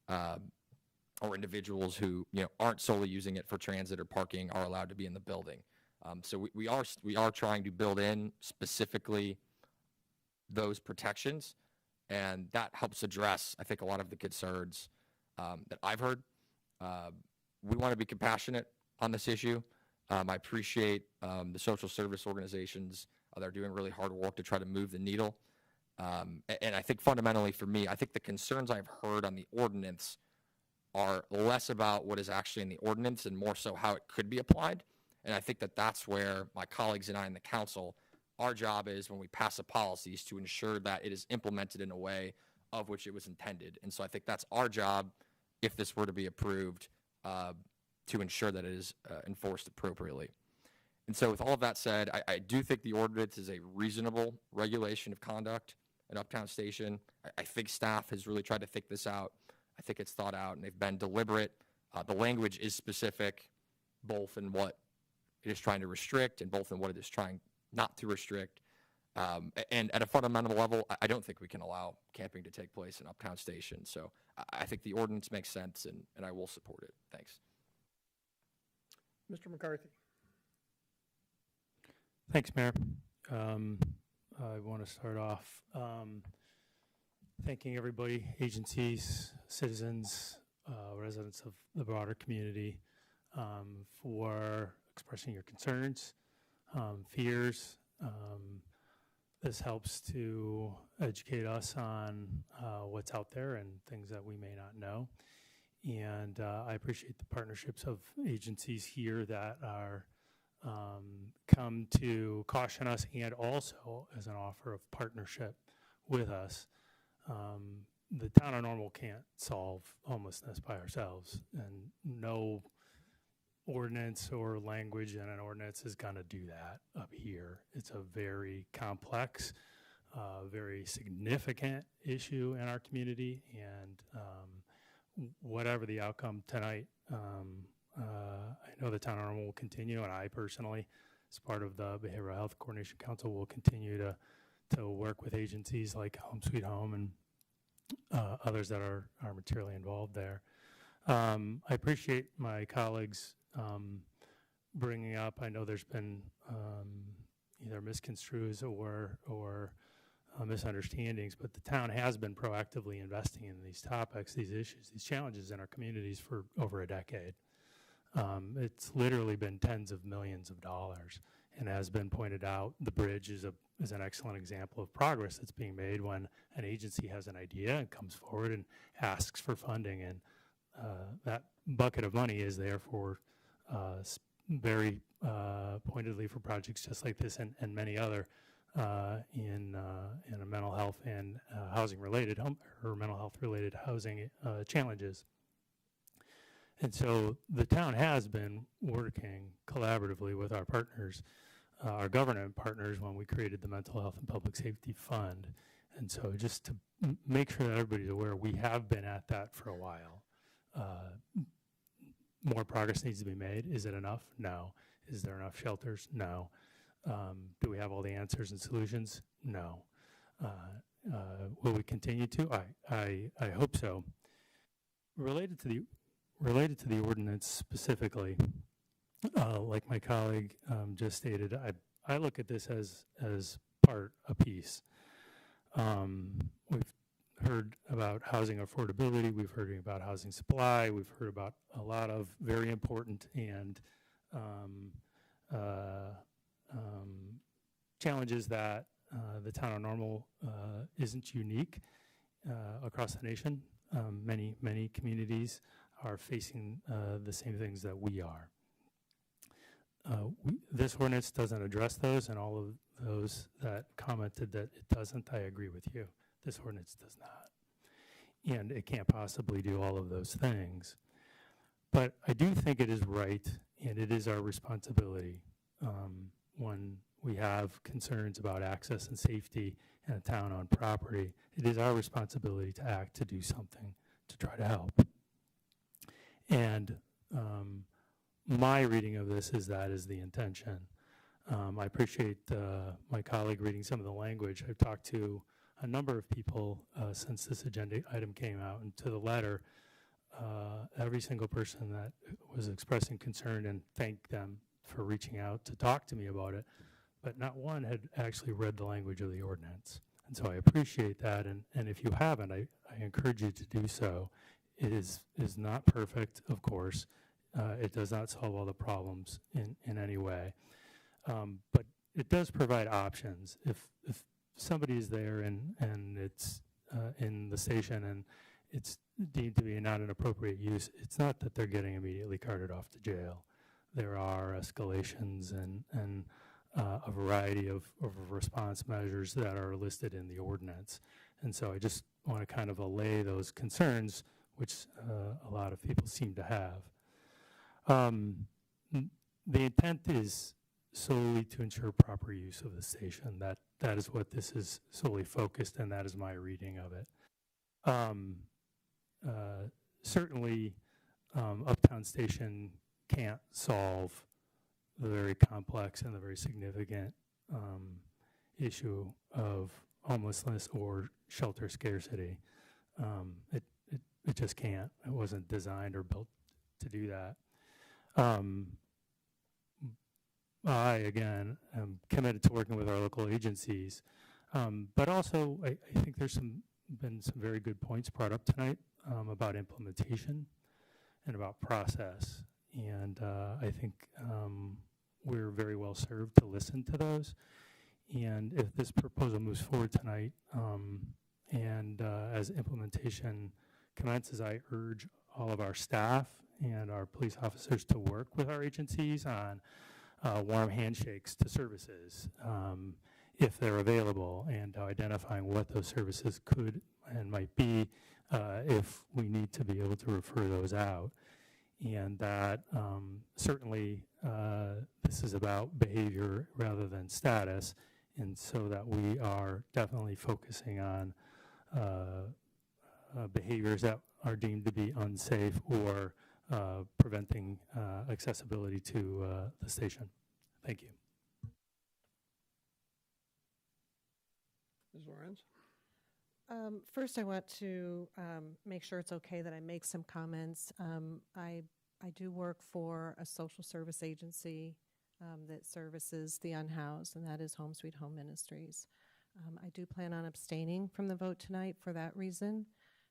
or individuals who aren't solely using it for transit or parking are allowed to be in the building. So we are trying to build in specifically those protections, and that helps address, I think, a lot of the concerns that I've heard. We want to be compassionate on this issue. I appreciate the social service organizations that are doing really hard work to try to move the needle. And I think fundamentally for me, I think the concerns I've heard on the ordinance are less about what is actually in the ordinance and more so how it could be applied. And I think that that's where my colleagues and I in the council, our job is when we pass a policy is to ensure that it is implemented in a way of which it was intended. And so I think that's our job, if this were to be approved, to ensure that it is enforced appropriately. And so with all of that said, I do think the ordinance is a reasonable regulation of conduct at Uptown Station. I think staff has really tried to think this out. I think it's thought out, and they've been deliberate. The language is specific, both in what it is trying to restrict and both in what it is trying not to restrict. And at a fundamental level, I don't think we can allow camping to take place in Uptown Station. So I think the ordinance makes sense, and I will support it. Thanks. Mr. McCarthy. Thanks, Mayor. I want to start off thanking everybody, agencies, citizens, residents of the broader community for expressing your concerns, fears. This helps to educate us on what's out there and things that we may not know. And I appreciate the partnerships of agencies here that are come to caution us and also as an offer of partnership with us. The town of Normal can't solve homelessness by ourselves, and no ordinance or language in an ordinance is going to do that up here. It's a very complex, very significant issue in our community, and whatever the outcome tonight, I know the town of Normal will continue, and I personally, as part of the Behavioral Health Coordination Council, will continue to work with agencies like Home Sweet Home and others that are materially involved there. I appreciate my colleagues bringing up, I know there's been either misconstrues or misunderstandings, but the town has been proactively investing in these topics, these issues, these challenges in our communities for over a decade. It's literally been tens of millions of dollars And as been pointed out, the bridge is an excellent example of progress that's being made when an agency has an idea and comes forward and asks for funding. And that bucket of money is there for very pointedly for projects just like this and many other in a mental health and housing related or mental health related housing challenges. And so the town has been working collaboratively with our partners, our government partners, when we created the Mental Health and Public Safety Fund. And so just to make sure that everybody's aware, we have been at that for a while. More progress needs to be made. Is it enough? No. Is there enough shelters? No. Do we have all the answers and solutions? No. Will we continue to? I hope so. Related to the ordinance specifically, like my colleague just stated, I look at this as part a piece. We've heard about housing affordability. We've heard about housing supply. We've heard about a lot of very important and challenges that the town of Normal isn't unique across the nation. Many communities are facing the same things that we are. This ordinance doesn't address those, and all of those that commented that it doesn't, I agree with you. This ordinance does not. And it can't possibly do all of those things. But I do think it is right, and it is our responsibility when we have concerns about access and safety in a town-owned property. It is our responsibility to act, to do something, to try to help. And my reading of this is that is the intention. I appreciate my colleague reading some of the language. I've talked to a number of people since this agenda item came out, and to the letter, every single person that was expressing concern, and thanked them for reaching out to talk to me about it, but not one had actually read the language of the ordinance. And so I appreciate that, and if you haven't, I encourage you to do so. It is not perfect, of course. It does not solve all the problems in any way. But it does provide options. If somebody is there and it's in the station and it's deemed to be not an appropriate use, it's not that they're getting immediately carted off to jail. There are escalations and a variety of response measures that are listed in the ordinance. And so I just want to kind of allay those concerns, which a lot of people seem to have. The intent is solely to ensure proper use of the station. That is what this is solely focused, and that is my reading of it. Certainly, Uptown Station can't solve the very complex and the very significant issue of homelessness or shelter scarcity. It just can't. It wasn't designed or built to do that. I, again, am committed to working with our local agencies, but also I think there's been some very good points brought up tonight about implementation and about process, and I think we're very well served to listen to those. And if this proposal moves forward tonight, and as implementation commences, I urge all of our staff and our police officers to work with our agencies on warm handshakes to services if they're available, and identifying what those services could and might be if we need to be able to refer those out. And that certainly this is about behavior rather than status, and so that we are definitely focusing on behaviors that are deemed to be unsafe or preventing accessibility to the station. Thank you. Ms. Lorenz? First, I want to make sure it's okay that I make some comments. I do work for a social service agency that services the unhoused, and that is Home Sweet Home Ministries. I do plan on abstaining from the vote tonight for that reason.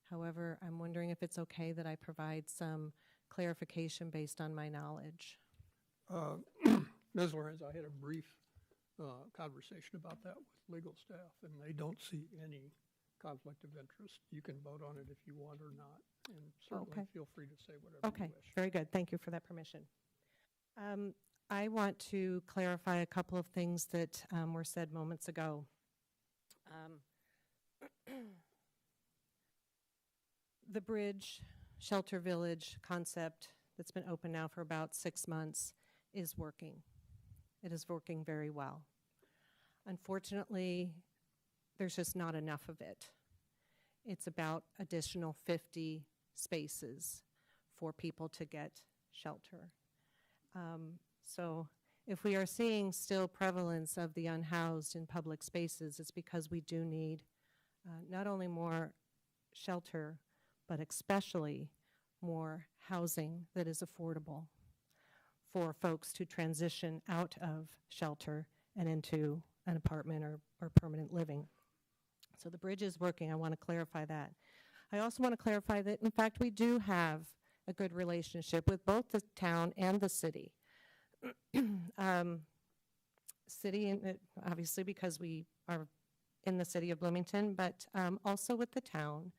However, I'm wondering if it's okay that I provide some clarification based on my knowledge. Ms. Lorenz, I had a brief conversation about that with legal staff, and they don't see any conflict of interest. You can vote on it if you want or not, and certainly Okay. feel free to say whatever Okay, you wish. very good. Thank you for that permission. I want to clarify a couple of things that were said moments ago. The Bridge Shelter Village concept that's been open now for about 6 months is working. It is working very well. Unfortunately, there's just not enough of it. It's about additional 50 spaces for people to get shelter. So if we are seeing still prevalence of the unhoused in public spaces, it's because we do need not only more shelter, but especially more housing that is affordable for folks to transition out of shelter and into an apartment or permanent living. So the bridge is working. I want to clarify that. I also want to clarify that, in fact, we do have a good relationship with both the town and the city. City, obviously, because we are in the city of Bloomington, but also with the town,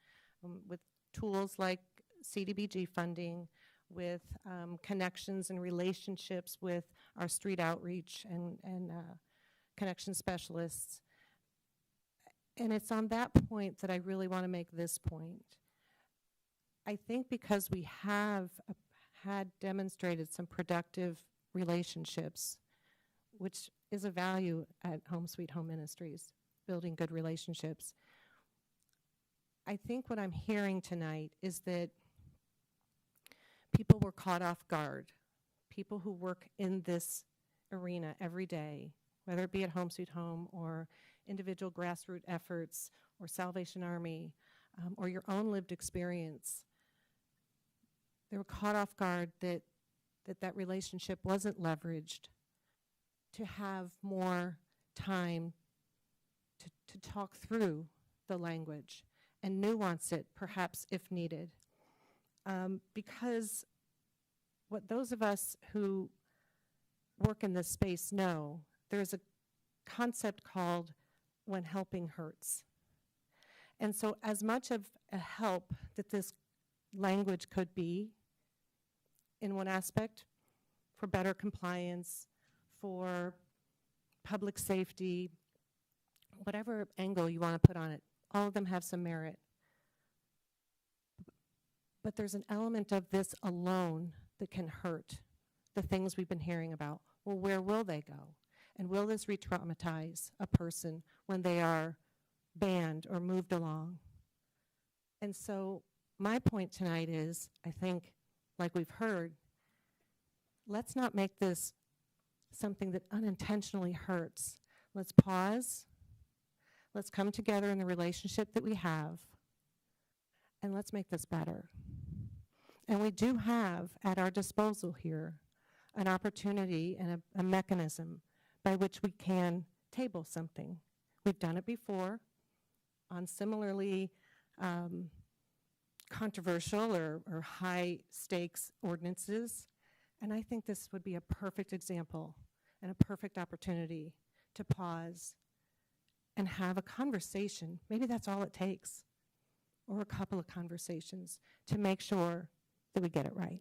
with tools like CDBG funding, with connections and relationships with our street outreach and connection specialists. And it's on that point that I really want to make this point. I think because we have had demonstrated some productive relationships, which is a value at Home Sweet Home Ministries, building good relationships. I think what I'm hearing tonight is that people were caught off guard. People who work in this arena every day, whether it be at Home Sweet Home or individual grassroots efforts or Salvation Army or your own lived experience, they were caught off guard that relationship wasn't leveraged to have more time to talk through the language and nuance it, perhaps if needed. Because what those of us who work in this space know, there's a concept called when helping hurts. And so as much of a help that this language could be, in one aspect, for better compliance, for public safety, whatever angle you want to put on it, all of them have some merit. But there's an element of this alone that can hurt the things we've been hearing about. Well, where will they go? And will this re-traumatize a person when they are banned or moved along? And so my point tonight is, I think, like we've heard, let's not make this something that unintentionally hurts. Let's pause. Let's come together in the relationship that we have, and let's make this better. And we do have at our disposal here an opportunity and a mechanism by which we can table something. We've done it before on similarly controversial or high stakes ordinances. And I think this would be a perfect example and a perfect opportunity to pause and have a conversation. Maybe that's all it takes, or a couple of conversations to make sure that we get it right.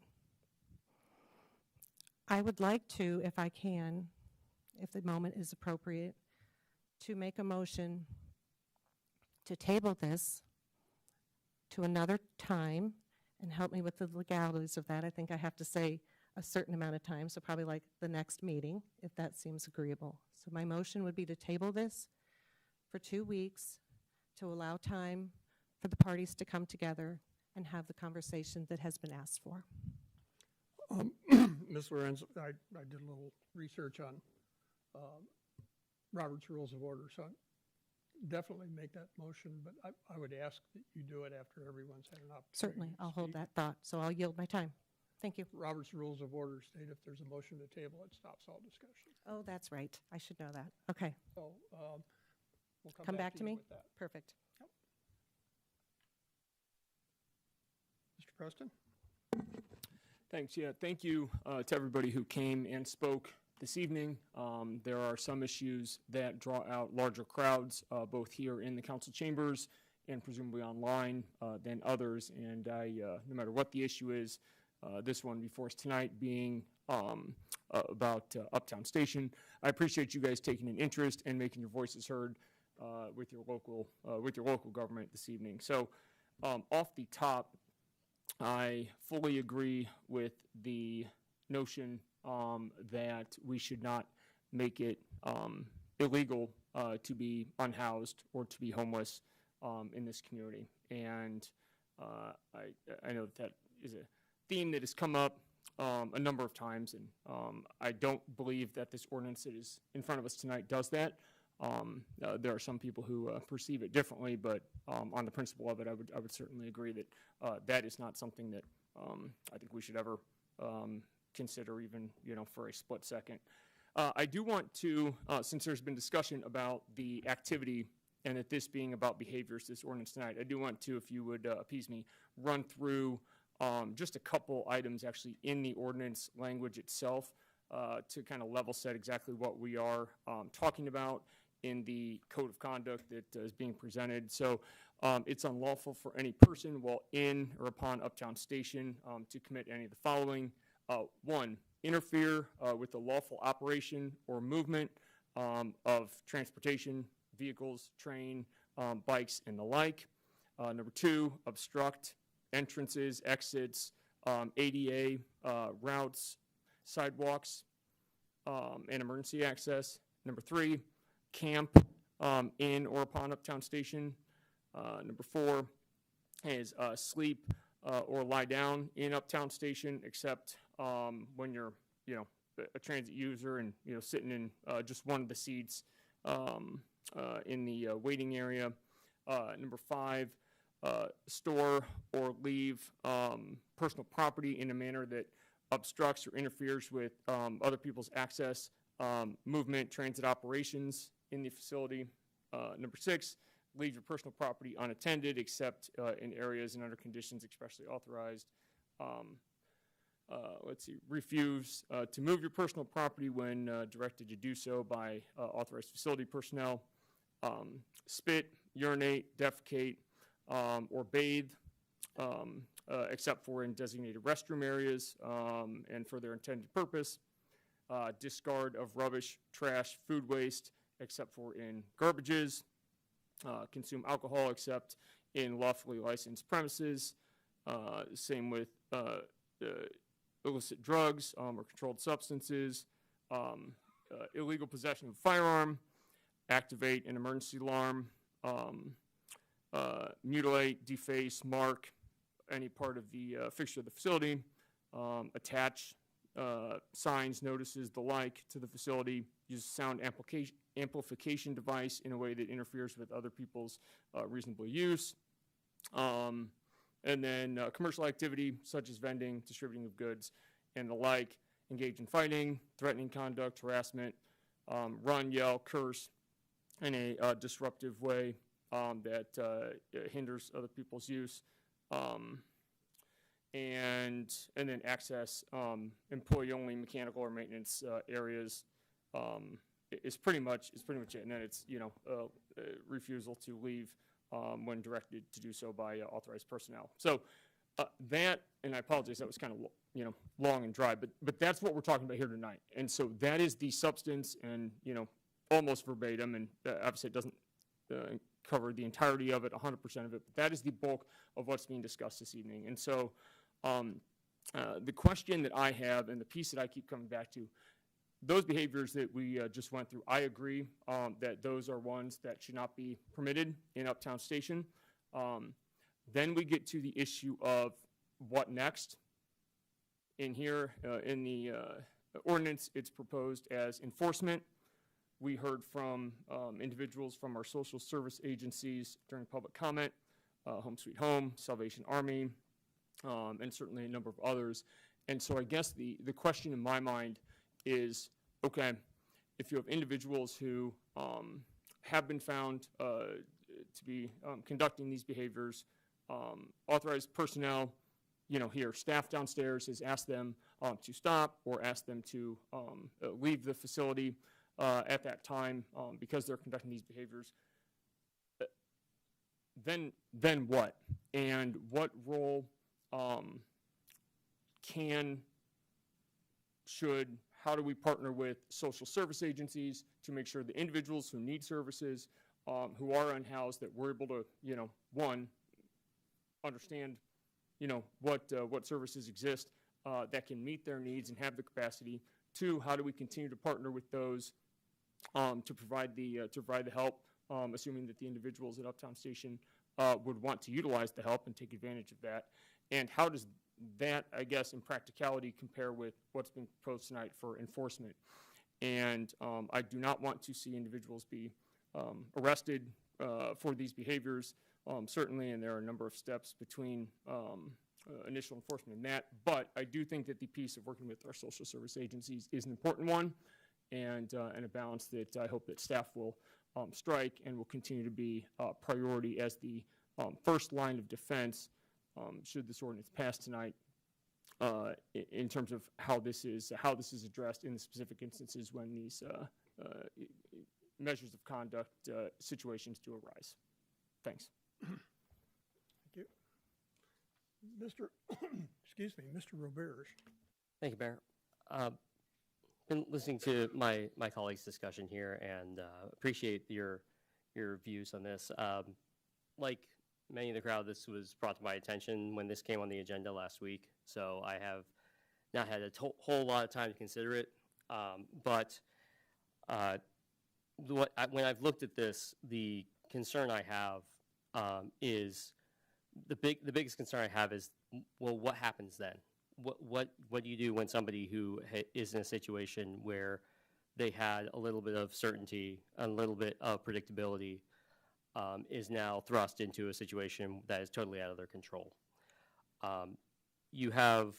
I would like to, if I can, if the moment is appropriate, to make a motion to table this to another time, and help me with the legalities of that. I think I have to say a certain amount of time, so probably like the next meeting, if that seems agreeable. So my motion would be to table this for 2 weeks to allow time for the parties to come together and have the conversation that has been asked for. Ms. Lorenz, I did a little research on Robert's Rules of Order, so definitely make that motion, but I would ask that you do it after everyone's had an opportunity. Certainly, to I'll hold speak. that thought, so I'll yield my time. Thank you. Robert's Rules of Order state if there's a motion to table, it stops all discussion. Oh, that's right. I should know that. Okay. So we'll Come back to you me? with that. Perfect. Mr. Preston? Thanks. Yeah, thank you to everybody who came and spoke this evening. There are some issues that draw out larger crowds, both here in the council chambers and presumably online than others. And no matter what the issue is, this one before us tonight being about Uptown Station, I appreciate you guys taking an interest and making your voices heard with your local government this evening. So off the top, I fully agree with the notion that we should not make it illegal to be unhoused or to be homeless in this community. And I know that is a theme that has come up a number of times, and I don't believe that this ordinance that is in front of us tonight does that. There are some people who perceive it differently, but on the principle of it, I would certainly agree that that is not something that I think we should ever consider, even for a split second. I do want to, since there's been discussion about the activity and that this being about behaviors, this ordinance tonight, I do want to, if you would appease me, run through just a couple items actually in the ordinance language itself to kind of level set exactly what we are talking about in the code of conduct that is being presented. So it's unlawful for any person while in or upon Uptown Station to commit any of the following. 1, interfere with the lawful operation or movement of transportation, vehicles, train, bikes, and the like. Number 2, obstruct entrances, exits, ADA routes, sidewalks, and emergency access. Number 3, camp in or upon Uptown Station. Number 4 is sleep or lie down in Uptown Station, except when you're, a transit user and, sitting in just one of the seats in the waiting area. Number 5, store or leave personal property in a manner that obstructs or interferes with other people's access, movement, transit operations in the facility. Number 6, leave your personal property unattended except in areas and under conditions expressly authorized. Let's see, refuse to move your personal property when directed to do so by authorized facility personnel. Spit, urinate, defecate, or bathe, except for in designated restroom areas and for their intended purpose. Discard of rubbish, trash, food waste, except for in garbages. Consume alcohol except in lawfully licensed premises. Same with illicit drugs or controlled substances. Illegal possession of a firearm. Activate an emergency alarm. Mutilate, deface, mark any part of the fixture of the facility. Attach signs, notices, the like to the facility. Use a sound amplification device in a way that interferes with other people's reasonable use. And then commercial activity such as vending, distributing of goods, and the like. Engage in fighting, threatening conduct, harassment, run, yell, curse in a disruptive way that hinders other people's use. And then access employee-only mechanical or maintenance areas is pretty much it. And then it's refusal to leave when directed to do so by authorized personnel. So that, and I apologize, that was kind of long and dry, but that's what we're talking about here tonight. And so that is the substance, and almost verbatim, and obviously it doesn't cover the entirety of it, 100% of it, but that is the bulk of what's being discussed this evening. And so the question that I have, and the piece that I keep coming back to, those behaviors that we just went through, I agree that those are ones that should not be permitted in Uptown Station. Then we get to the issue of what next. In here, in the ordinance, it's proposed as enforcement. We heard from individuals from our social service agencies during public comment, Home Sweet Home, Salvation Army, and certainly a number of others. And so I guess the question in my mind is, okay, if you have individuals who have been found to be conducting these behaviors, authorized personnel, here, staff downstairs has asked them to stop or asked them to leave the facility at that time because they're conducting these behaviors. Then what? And what role how do we partner with social service agencies to make sure the individuals who need services, who are unhoused, that we're able to, one, understand, what services exist that can meet their needs and have the capacity. Two, how do we continue to partner with those to provide the help, assuming that the individuals at Uptown Station would want to utilize the help and take advantage of that. And how does that, I guess, in practicality compare with what's been proposed tonight for enforcement? And I do not want to see individuals be arrested for these behaviors, certainly, and there are a number of steps between initial enforcement and that, but I do think that the piece of working with our social service agencies is an important one, and a balance that I hope that staff will strike and will continue to be a priority as the first line of defense should this ordinance pass tonight, in terms of how this is addressed in the specific instances when these measures of conduct situations do arise. Thanks. Thank you. Excuse me, Mr. Roberge. Thank you, Mayor. Been listening to my colleagues' discussion here and appreciate your views on this. Like many of the crowd, this was brought to my attention when this came on the agenda last week, so I have not had a whole lot of time to consider it. But when I've looked at this, the concern I have is the biggest concern I have is, well, what happens then? What do you do when somebody who is in a situation where they had a little bit of certainty, a little bit of predictability, is now thrust into a situation that is totally out of their control? You have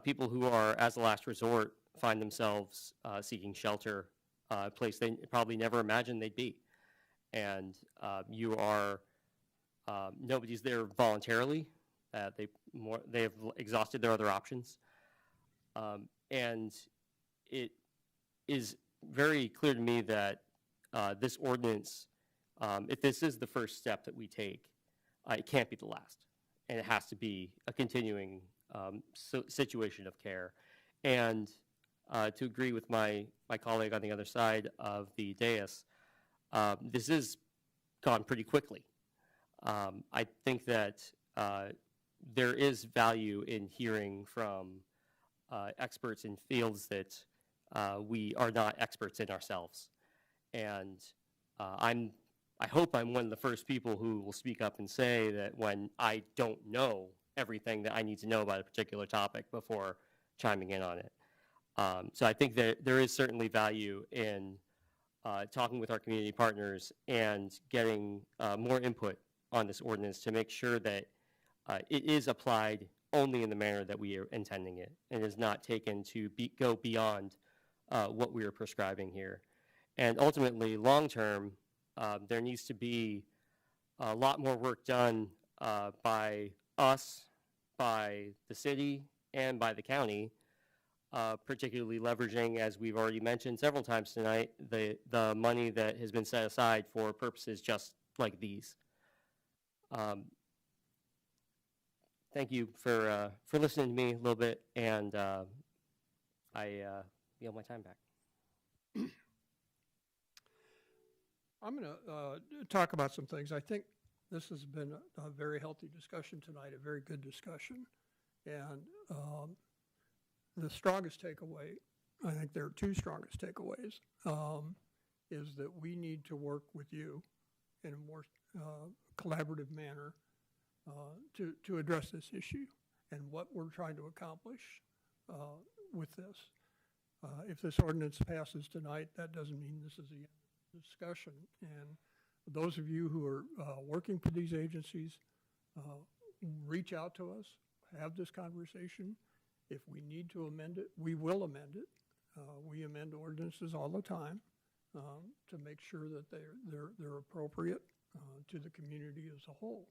people who are, as a last resort, find themselves seeking shelter, a place they probably never imagined they'd be. And you are, nobody's there voluntarily. They have exhausted their other options. And it is very clear to me that this ordinance, if this is the first step that we take, it can't be the last. And it has to be a continuing situation of care. And to agree with my colleague on the other side of the dais, this has gone pretty quickly. I think that there is value in hearing from experts in fields that we are not experts in ourselves. And I hope I'm one of the first people who will speak up and say that when I don't know everything that I need to know about a particular topic before chiming in on it. So I think that there is certainly value in talking with our community partners and getting more input on this ordinance to make sure that it is applied only in the manner that we are intending it and is not taken to go beyond what we are prescribing here. And ultimately, long term, there needs to be a lot more work done by us, by the city, and by the county, particularly leveraging, as we've already mentioned several times tonight, the money that has been set aside for purposes just like these. Thank you for listening to me a little bit, and I yield my time back. I'm going to talk about some things. I think this has been a very healthy discussion tonight, a very good discussion. And the strongest takeaway, I think there are two strongest takeaways, is that we need to work with you in a more collaborative manner to address this issue and what we're trying to accomplish with this. If this ordinance passes tonight, that doesn't mean this is the end of the discussion. And those of you who are working for these agencies, reach out to us, have this conversation. If we need to amend it, we will amend it. We amend ordinances all the time to make sure that they're appropriate to the community as a whole.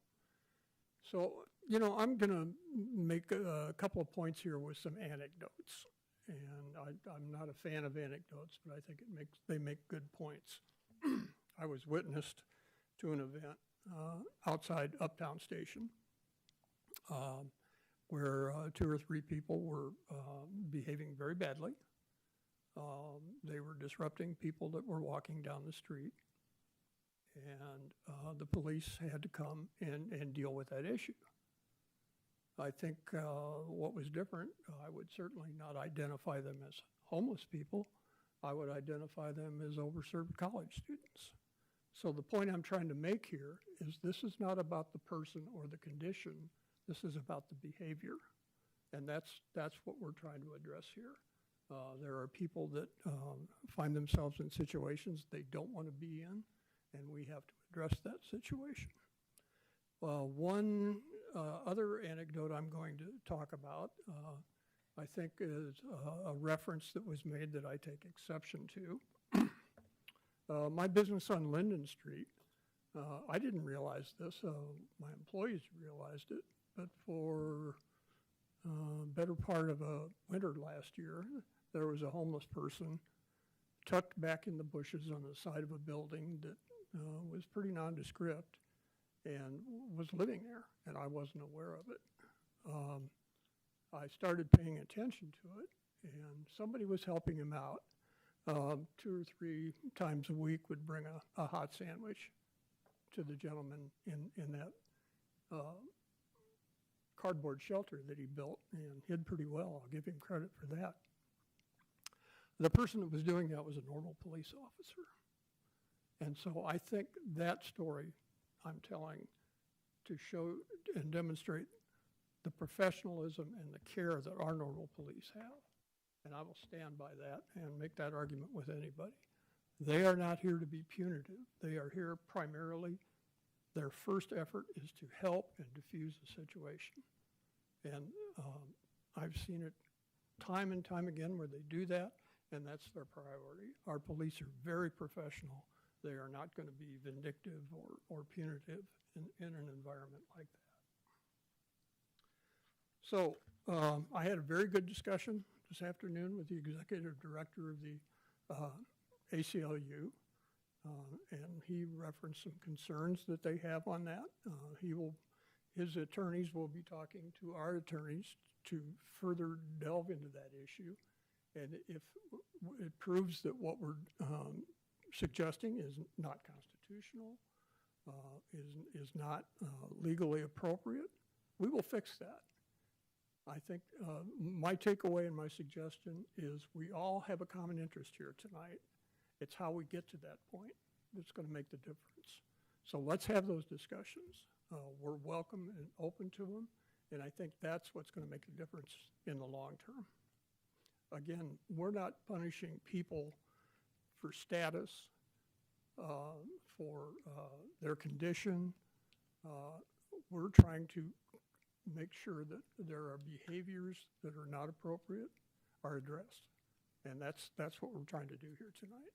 So, you know, I'm going to make a couple of points here with some anecdotes. And I'm not a fan of anecdotes, but I think they make good points. I was witnessed to an event outside Uptown Station where 2 or 3 people were behaving very badly. They were disrupting people that were walking down the street. And the police had to come and deal with that issue. I think what was different, I would certainly not identify them as homeless people. I would identify them as overserved college students. So the point I'm trying to make here is this is not about the person or the condition. This is about the behavior. And that's what we're trying to address here. There are people that find themselves in situations they don't want to be in, and we have to address that situation. One other anecdote I'm going to talk about, I think is a reference that was made that I take exception to. My business on Linden Street, I didn't realize this, my employees realized it, but for better part of a winter last year, there was a homeless person tucked back in the bushes on the side of a building that was pretty nondescript and was living there, and I wasn't aware of it. I started paying attention to it, and somebody was helping him out. 2 or 3 times a week would bring a hot sandwich to the gentleman in that cardboard shelter that he built and hid pretty well. I'll give him credit for that. The person that was doing that was a normal police officer. And so I think that story I'm telling to show and demonstrate the professionalism and the care that our normal police have. And I will stand by that and make that argument with anybody. They are not here to be punitive. They are here primarily, their first effort is to help and diffuse the situation. And I've seen it time and time again where they do that, and that's their priority. Our police are very professional. They are not going to be vindictive or punitive in an environment like that. So I had a very good discussion this afternoon with the executive director of the ACLU, and he referenced some concerns that they have on that. His attorneys will be talking to our attorneys to further delve into that issue. And if it proves that what we're suggesting is not constitutional, is not legally appropriate, we will fix that. I think my takeaway and my suggestion is we all have a common interest here tonight. It's how we get to that point that's going to make the difference. So let's have those discussions. We're welcome and open to them, and I think that's what's going to make a difference in the long term. Again, we're not punishing people for status, for their condition. We're trying to make sure that there are behaviors that are not appropriate are addressed. And that's what we're trying to do here tonight.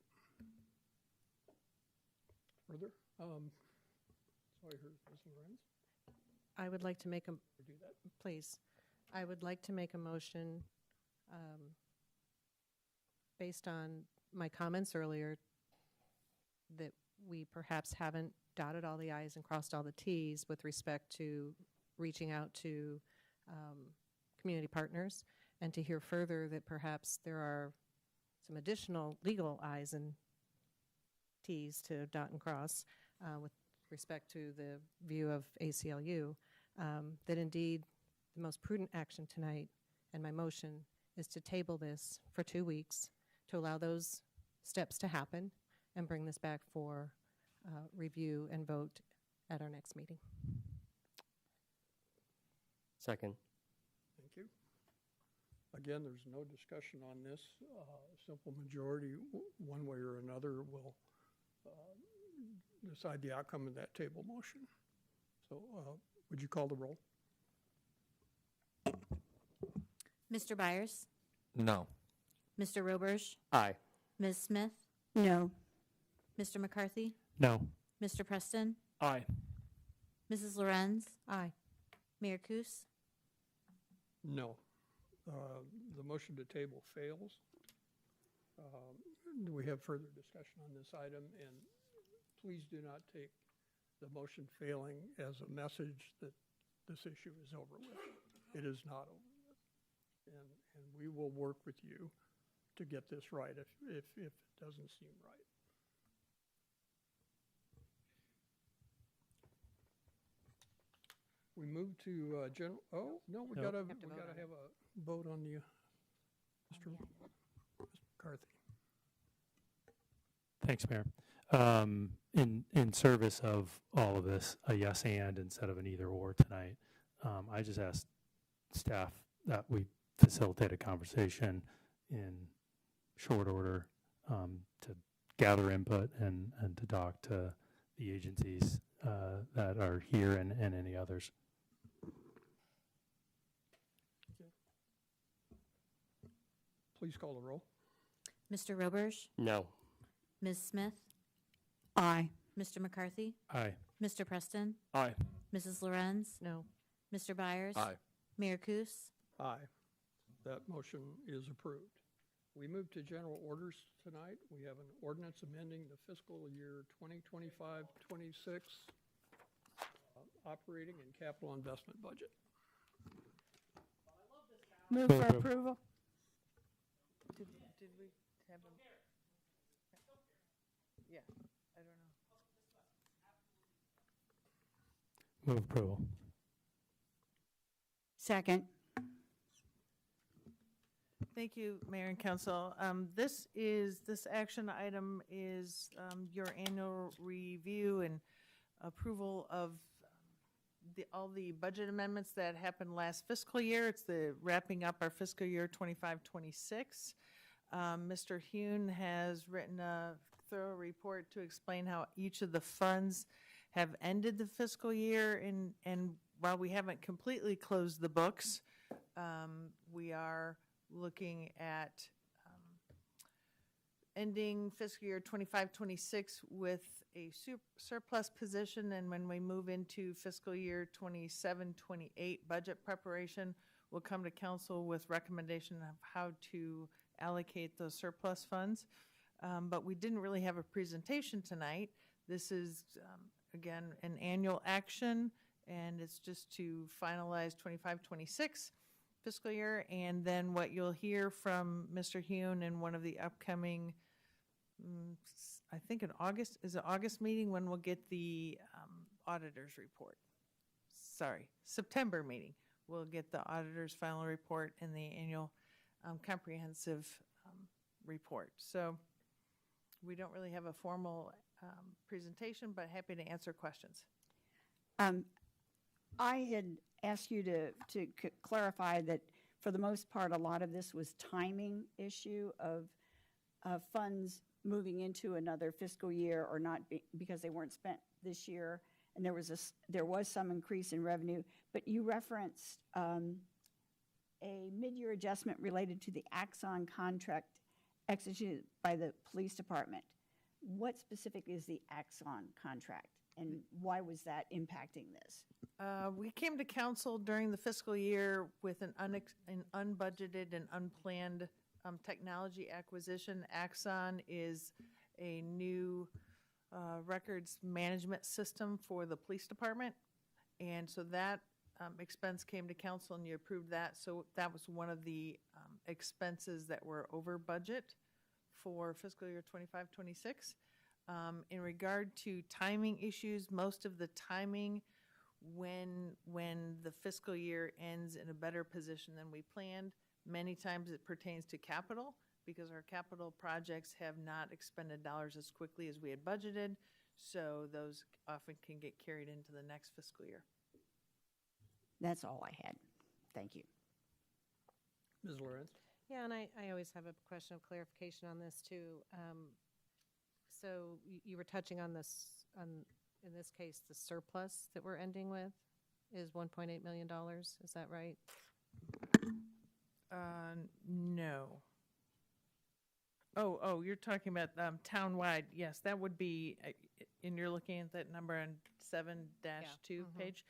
Further? So I heard Ms. Lorenz. I would like to make a, Do that. please, I would like to make a motion based on my comments earlier that we perhaps haven't dotted all the I's and crossed all the T's with respect to reaching out to community partners, and to hear further that perhaps there are some additional legal I's and T's to dot and cross with respect to the view of ACLU, that indeed the most prudent action tonight and my motion is to table this for 2 weeks to allow those steps to happen and bring this back for review and vote at our next meeting. Second. Thank you. Again, there's no discussion on this. Simple majority, one way or another, will decide the outcome of that table motion. So would you call the roll? Mr. Byers? No. Mr. Roberge? Aye. Ms. Smith? No. Mr. McCarthy? No. Mr. Preston? Aye. Mrs. Lorenz? Aye. Mayor Kus? No. The motion to table fails. Do we have further discussion on this item? And please do not take the motion failing as a message that this issue is over with. It is not over with. And we will work with you to get this right if it doesn't seem right. We move to general, oh, no, we No. gotta, Have we to vote gotta on have a vote on the, Mr. McCarthy. Thanks, Mayor. In service of all of this, a yes and instead of an either or tonight, I just asked staff that we facilitate a conversation in short order to gather input and to talk to the agencies that are here and any others. Please call the roll. Mr. Roberge? No. Ms. Smith? Aye. Mr. McCarthy? Aye. Mr. Preston? Aye. Mrs. Lorenz? No. Mr. Byers? Aye. Mayor Kus? Aye. That motion is approved. We move to general orders tonight. We have an ordinance amending the fiscal year 2025-26 operating and capital investment budget. Move Move for approval. approval. Did we have them? Yeah, I don't know. Move approval. Second. Thank you, Mayor and Council. This action item is your annual review and approval of all the budget amendments that happened last fiscal year. It's the wrapping up our fiscal year 25-26. Mr. Hune has written a thorough report to explain how each of the funds have ended the fiscal year, and while we haven't completely closed the books, we are looking at ending fiscal year 25-26 with a surplus position, and when we move into fiscal year 27-28 budget preparation, we'll come to council with recommendation of how to allocate those surplus funds. But we didn't really have a presentation tonight. This is, again, an annual action, and it's just to finalize 25-26 fiscal year, and then what you'll hear from Mr. Hune in one of the upcoming, I think in August, is it August meeting when we'll get the auditor's report? Sorry, September meeting. We'll get the auditor's final report and the annual comprehensive report. So we don't really have a formal presentation, but happy to answer questions. I had asked you to clarify that for the most part, a lot of this was timing issue of funds moving into another fiscal year or not because they weren't spent this year, and there was some increase in revenue. But you referenced a mid-year adjustment related to the Axon contract executed by the police department. What specific is the Axon contract, and why was that impacting this? We came to council during the fiscal year with an unbudgeted and unplanned technology acquisition. Axon is a new records management system for the police department, and so that expense came to council and you approved that. So that was one of the expenses that were over budget for fiscal year 25-26. In regard to timing issues, most of the timing when the fiscal year ends in a better position than we planned, many times it pertains to capital, because our capital projects have not expended dollars as quickly as we had budgeted, so those often can get carried into the next fiscal year. That's all I had. Thank you. Ms. Lorenz? Yeah, and I always have a question of clarification on this too. So you were touching on this, in this case, the surplus that we're ending with is $1.8 million. Is that right? No. Oh, you're talking about townwide. Yes, that would be, and you're looking at that number on 7-2 page.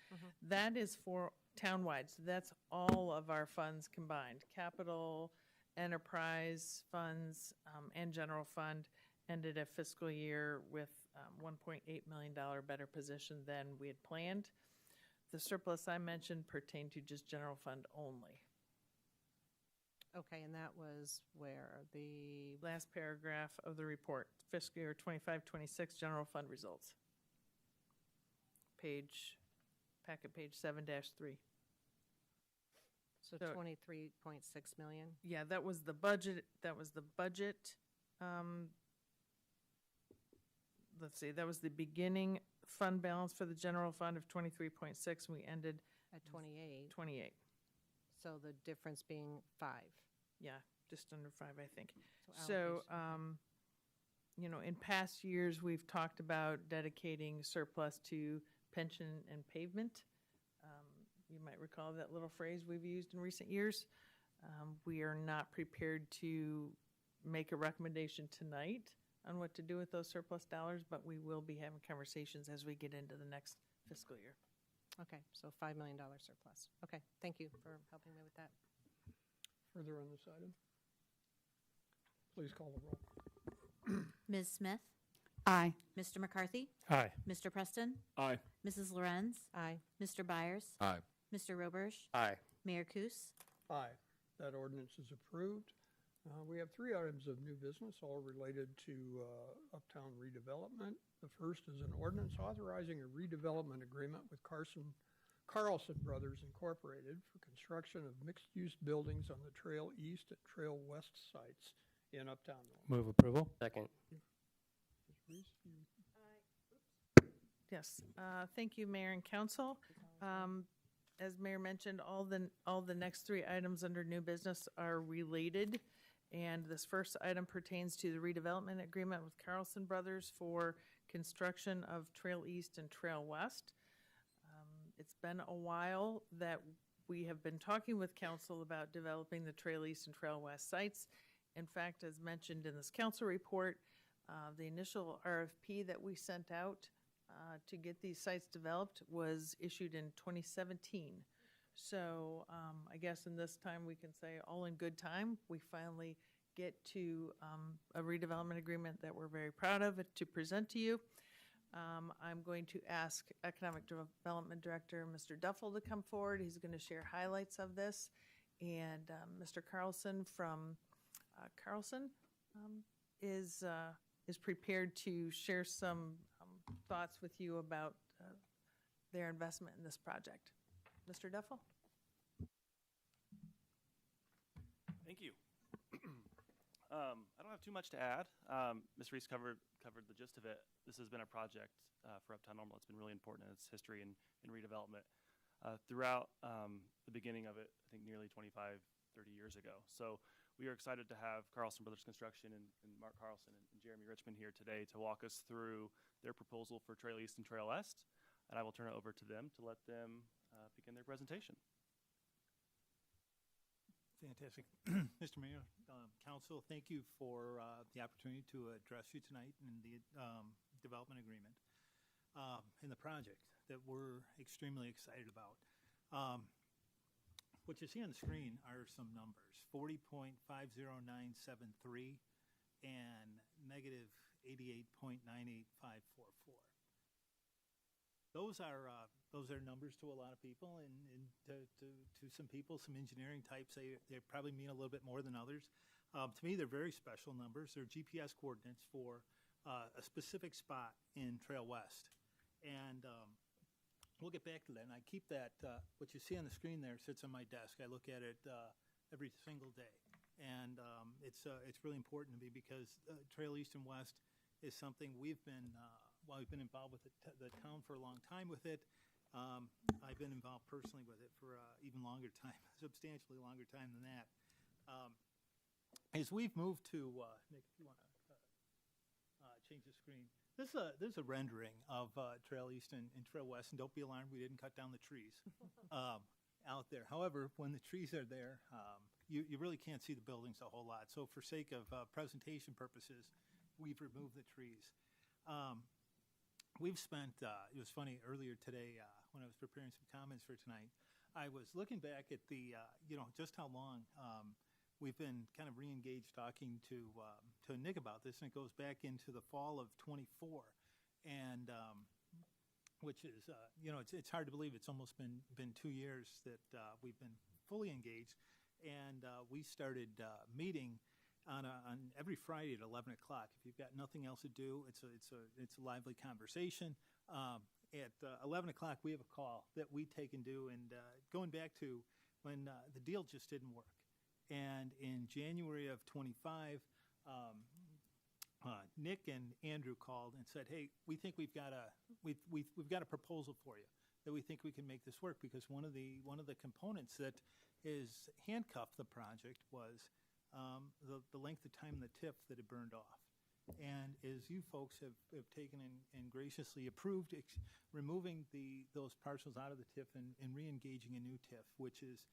That is for townwide. So that's all of our funds combined, capital, enterprise funds, and general fund ended a fiscal year with $1.8 million better position than we had planned. The surplus I mentioned pertained to just general fund only. Okay, and that was where the, Last paragraph of the report, fiscal year 25-26 general fund results. Packet page 7-3. so So- 23.6 million? Yeah, that was the budget, let's see, that was the beginning fund balance for the general fund of 23.6, and we ended At 28. 28. So the difference being 5. Yeah, just under 5, I think. So So, allocation, you know, in past years, we've talked about dedicating surplus to pension and pavement. You might recall that little phrase we've used in recent years. We are not prepared to make a recommendation tonight on what to do with those surplus dollars, but we will be having conversations as we get into the next fiscal year. Okay, so $5 million surplus. Okay, thank you for helping me with that. Further on this item? Please call the roll. Ms. Smith? Aye. Mr. McCarthy? Aye. Mr. Preston? Aye. Mrs. Lorenz? Aye. Mr. Byers? Aye. Mr. Roberge? Aye. Mayor Kus? Aye. That ordinance is approved. We have 3 items of new business, all related to uptown redevelopment. The first is an ordinance authorizing a redevelopment agreement with Carlson Brothers Incorporated for construction of mixed-use buildings on the Trail East and Trail West sites in uptown Normal. Move approval. Second. Ms. Reese, you- Yes, thank you, Mayor and Council. As Mayor mentioned, all the next 3 items under new business are related. And this first item pertains to the redevelopment agreement with Carlson Brothers for construction of Trail East and Trail West. It's been a while that we have been talking with council about developing the Trail East and Trail West sites. In fact, as mentioned in this council report, the initial RFP that we sent out to get these sites developed was issued in 2017. So I guess in this time we can say all in good time, we finally get to a redevelopment agreement that we're very proud of to present to you. I'm going to ask Economic Development Director, Mr. Duffel, to come forward. He's going to share highlights of this. And Mr. Carlson from Carlson is prepared to share some thoughts with you about their investment in this project. Mr. Duffel? Thank you. I don't have too much to add. Ms. Reese covered the gist of it. This has been a project for Uptown Normal. It's been really important in its history and redevelopment throughout the beginning of it, I think nearly 25, 30 years ago. So we are excited to have Carlson Brothers Construction and Mark Carlson and Jeremy Richmond here today to walk us through their proposal for Trail East and Trail West. And I will turn it over to them to let them begin their presentation. Fantastic. Mr. Mayor, Council, thank you for the opportunity to address you tonight in the development agreement in the project that we're extremely excited about. What you see on the screen are some numbers, 40.50973 and negative 88.98544. Those are numbers to a lot of people, and to some people, some engineering types, they probably mean a little bit more than others. To me, they're very special numbers. They're GPS coordinates for a specific spot in Trail West. And we'll get back to that. And I keep that, what you see on the screen there sits on my desk. I look at it every single day. And it's really important to me because Trail East and West is something we've been involved with the town for a long time with it. I've been involved personally with it for even longer time, substantially longer time than that. As we've moved to, Nick, if you want to change the screen, this is a rendering of Trail East and Trail West, and don't be alarmed, we didn't cut down the trees out there. However, when the trees are there, you really can't see the buildings a whole lot. So for sake of presentation purposes, we've removed the trees. We've spent, it was funny, earlier today when I was preparing some comments for tonight, I was looking back at the, just how long we've been kind of re-engaged talking to Nick about this, and it goes back into the fall of '24, and which is, it's hard to believe it's almost been 2 years that we've been fully engaged, and we started meeting on every Friday at 11 o'clock. If you've got nothing else to do, it's a lively conversation. At 11 o'clock, we have a call that we take and do, and going back to when the deal just didn't work. And in January of '25, Nick and Andrew called and said, "Hey, we think we've got a proposal for you that we think we can make this work, because one of the components that is handcuffed the project was the length of time in the TIF that had burned off." And as you folks have taken and graciously approved removing those parcels out of the TIF and re-engaging a new TIF, which is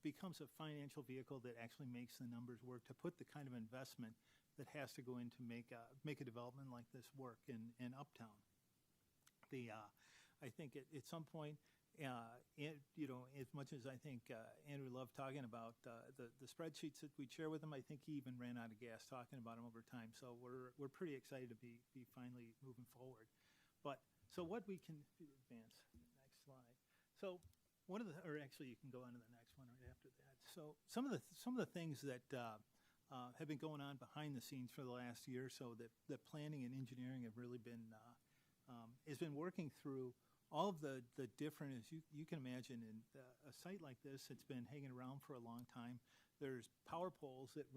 becomes a financial vehicle that actually makes the numbers work to put the kind of investment that has to go in to make a development like this work in Uptown. I think at some point, as much as I think Andrew loved talking about the spreadsheets that we'd share with him, I think he even ran out of gas talking about them over time. So we're pretty excited to be finally moving forward. So what we can advance next slide. So actually you can go on to the next one right after that. So some of the things that have been going on behind the scenes for the last year or so that planning and engineering have really been has been working through all of the different, as you can imagine, in a site like this, it's been hanging around for a long time. There's power poles that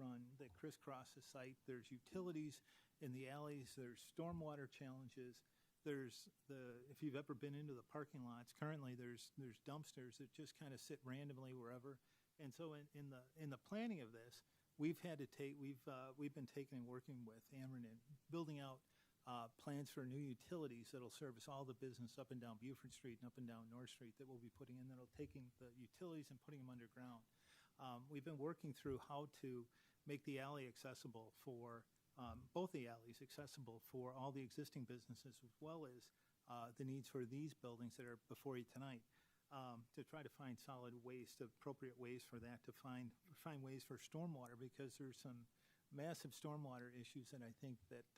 crisscross the site. There's utilities in the alleys. There's stormwater challenges. If you've ever been into the parking lots, currently there's dumpsters that just kind of sit randomly wherever. And so in the planning of this, we've been taking and working with Ameren and building out plans for new utilities that'll service all the business up and down Buford Street and up and down North Street that we'll be putting in, that'll taking the utilities and putting them underground. We've been working through how to make the alley accessible for both the alleys accessible for all the existing businesses, as well as the needs for these buildings that are before you tonight, to try to find solid waste, appropriate ways for that, to find ways for stormwater, because there's some massive stormwater issues that I think that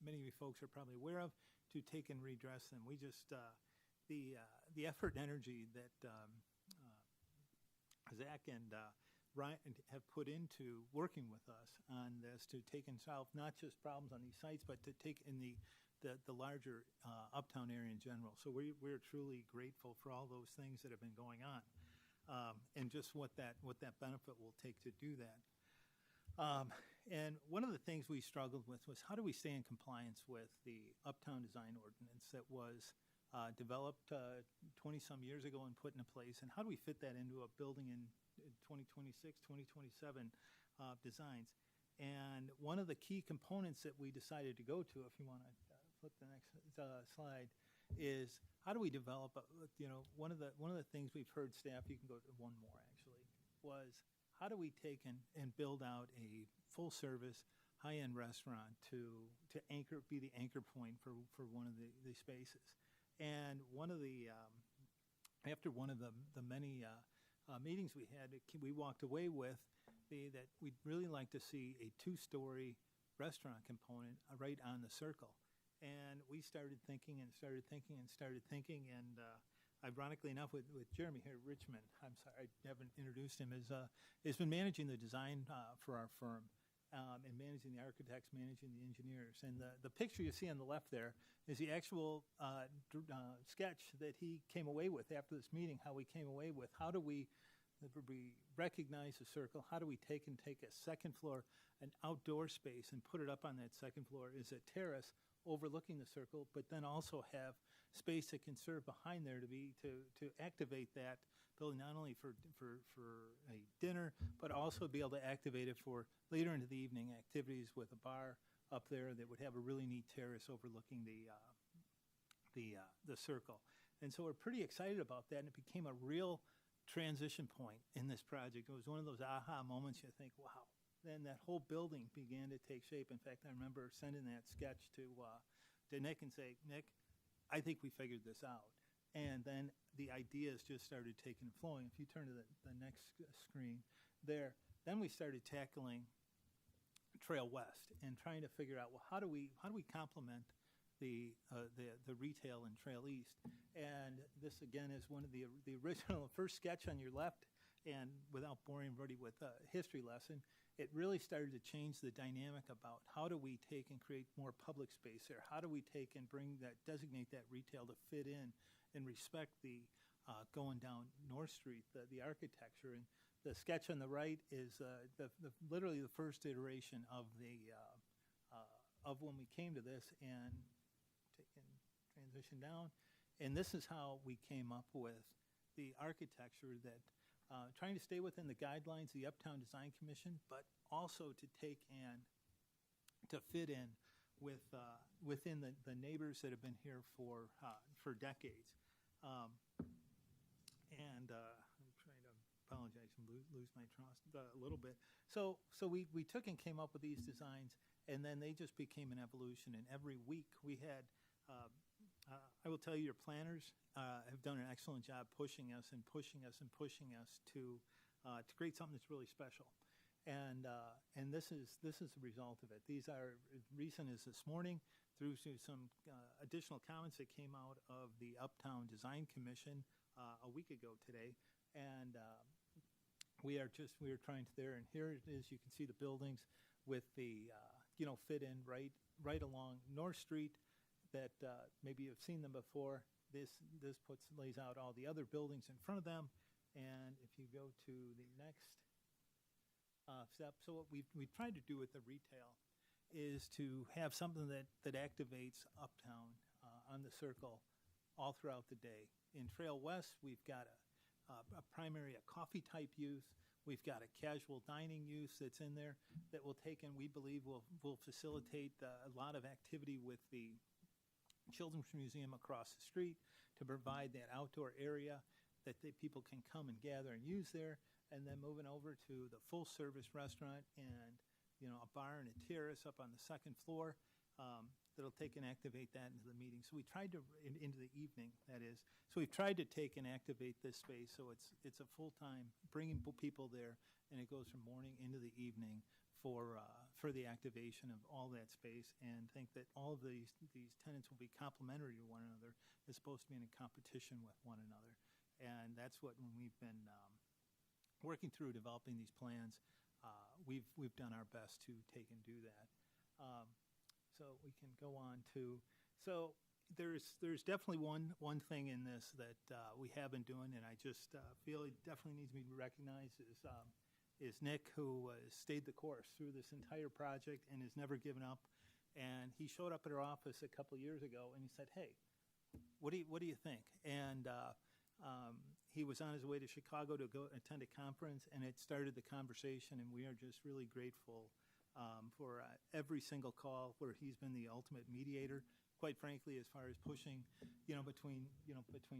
many of you folks are probably aware of, to take and redress them. We just, the effort and energy that Zach and Ryan have put into working with us on this to take and solve not just problems on these sites, but to take in the larger Uptown area in general. So we're truly grateful for all those things that have been going on, and just what that benefit will take to do that. And one of the things we struggled with was, how do we stay in compliance with the Uptown Design Ordinance that was developed 20-some years ago and put into place, and how do we fit that into a building in 2026, 2027 designs? And one of the key components that we decided to go to, if you want to flip the next slide, is how do we develop, one of the things we've heard staff, you can go to one more actually, was how do we take and build out a full-service, high-end restaurant to be the anchor point for one of the spaces. And after one of the many meetings we had, we walked away with that we'd really like to see a 2-story restaurant component right on the circle. And we started thinking, and ironically enough, with Jeremy here at Richmond, I'm sorry, I haven't introduced him, has been managing the design for our firm, and managing the architects, managing the engineers. And the picture you see on the left there is the actual sketch that he came away with after this meeting, how we came away with, how do we recognize the circle, how do we take a second floor, an outdoor space, and put it up on that second floor is a terrace overlooking the circle, but then also have space that can serve behind there to activate that building, not only for a dinner, but also be able to activate it for later into the evening activities with a bar up there that would have a really neat terrace overlooking the circle. And so we're pretty excited about that, and it became a real transition point in this project. It was one of those aha moments. You think, wow. Then that whole building began to take shape. In fact, I remember sending that sketch to Nick and say, Nick, I think we figured this out. And then the ideas just started taking and flowing. If you turn to the next screen there, then we started tackling Trail West and trying to figure out, well, how do we complement the retail in Trail East? And this again is one of the original first sketch on your left. And without boring everybody with a history lesson, it really started to change the dynamic about how do we take and create more public space there? How do we take and designate that retail to fit in and respect the going down North Street, the architecture? And the sketch on the right is literally the first iteration of when we came to this, and transition down. And this is how we came up with the architecture that trying to stay within the guidelines of the Uptown Design Commission, but also to take and to fit in with within the neighbors that have been here for decades. I'm trying to apologize and lose my trust a little bit. So we took and came up with these designs, and then they just became an evolution. And every week we had, I will tell you, your planners have done an excellent job pushing us and pushing us and pushing us to create something that's really special. And this is the result of it. These are as recent as this morning through some additional comments that came out of the Uptown Design Commission a week ago today. And we are trying to there, and here it is. You can see the buildings with the fit in right along North Street. That maybe you've seen them before. This lays out all the other buildings in front of them. And if you go to the next step, so what we've tried to do with the retail is to have something that activates Uptown on the circle all throughout the day. In Trail West, we've got a primary coffee type use. We've got a casual dining use that's in there that will take and we believe will facilitate a lot of activity with the Children's Museum across the street to provide that outdoor area that people can come and gather and use there. And then moving over to the full service restaurant and a bar and a terrace up on the second floor that'll take and activate that into the meeting. So we tried to into the evening, that is. So we've tried to take and activate this space so it's a full time bringing people there, and it goes from morning into the evening for the activation of all that space, and think that all of these tenants will be complementary to one another as opposed to being in competition with one another. And that's what, when we've been working through developing these plans, we've done our best to take and do that. So we can go on to, so there's definitely one thing in this that we have been doing, and I just feel it definitely needs to be recognized, is Nick, who stayed the course through this entire project and has never given up. And he showed up at our office a couple of years ago and he said, "Hey, what do you think?" And he was on his way to Chicago to go attend a conference, and it started the conversation. And we are just really grateful for every single call where he's been the ultimate mediator. Quite frankly, as far as pushing, between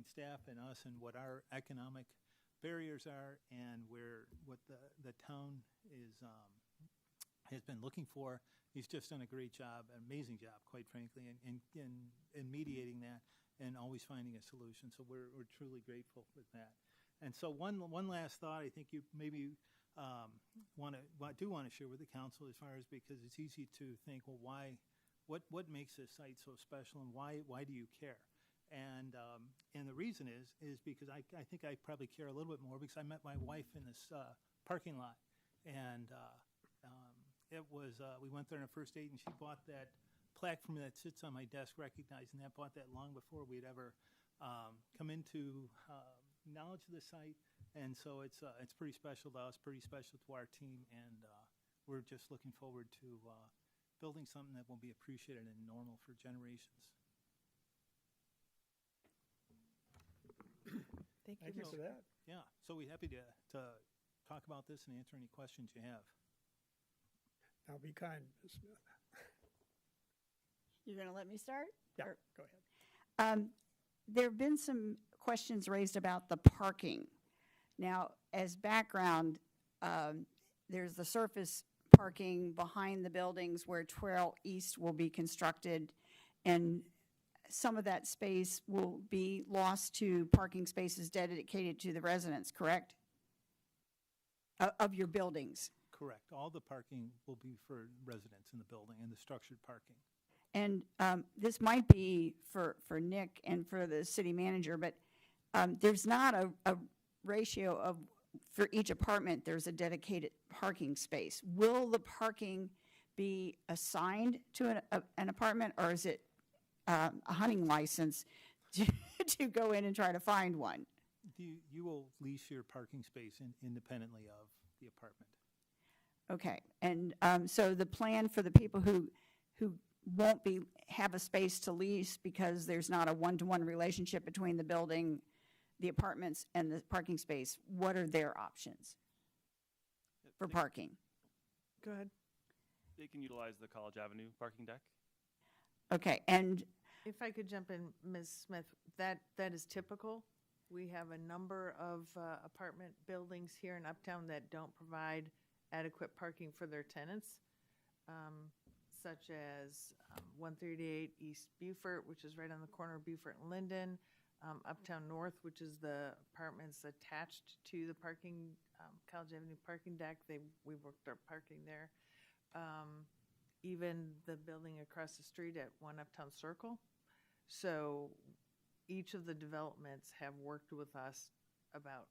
staff and us, and what our economic barriers are, and what the town has been looking for. He's just done a great job, an amazing job, quite frankly, in mediating that and always finding a solution. So we're truly grateful for that. And so one last thought, I think you maybe want to share with the council, as far as, because it's easy to think, well, what makes this site so special, and why do you care? And the reason is because I think I probably care a little bit more because I met my wife in this parking lot, and it was we went there on a first date, and she bought that plaque from me that sits on my desk, recognizing that, bought that long before we'd ever come into knowledge of the site. And so it's pretty special to us, pretty special to our team, and we're just looking forward to building something that will be appreciated and normal for generations. Thank you for that. Yeah, so we're happy to talk about this and answer any questions you have. Now be kind, Ms. Smith. You're going to let me start? Yeah, Or- go ahead. There have been some questions raised about the parking. Now, as background, there's the surface parking behind the buildings where Trail East will be constructed, and some of that space will be lost to parking spaces dedicated to the residents, correct? Of your buildings. Correct. All the parking will be for residents in the building and the structured parking. And this might be for Nick and for the city manager, but there's not a ratio of, for each apartment, there's a dedicated parking space. Will the parking be assigned to an apartment, or is it a hunting license to go in and try to find one? You will lease your parking space independently of the apartment. Okay, and so the plan for the people who won't have a space to lease because there's not a one-to-one relationship between the building, the apartments, and the parking space, what are their options for parking? Go ahead. They can utilize the College Avenue parking deck. Okay, and If I could jump in, Ms. Smith, that is typical. We have a number of apartment buildings here in Uptown that don't provide adequate parking for their tenants, such as 138 East Beaufort, which is right on the corner of Beaufort and Linden, Uptown North, which is the apartments attached to the parking, College Avenue parking deck. We worked our parking there. Even the building across the street at One Uptown Circle. So each of the developments have worked with us about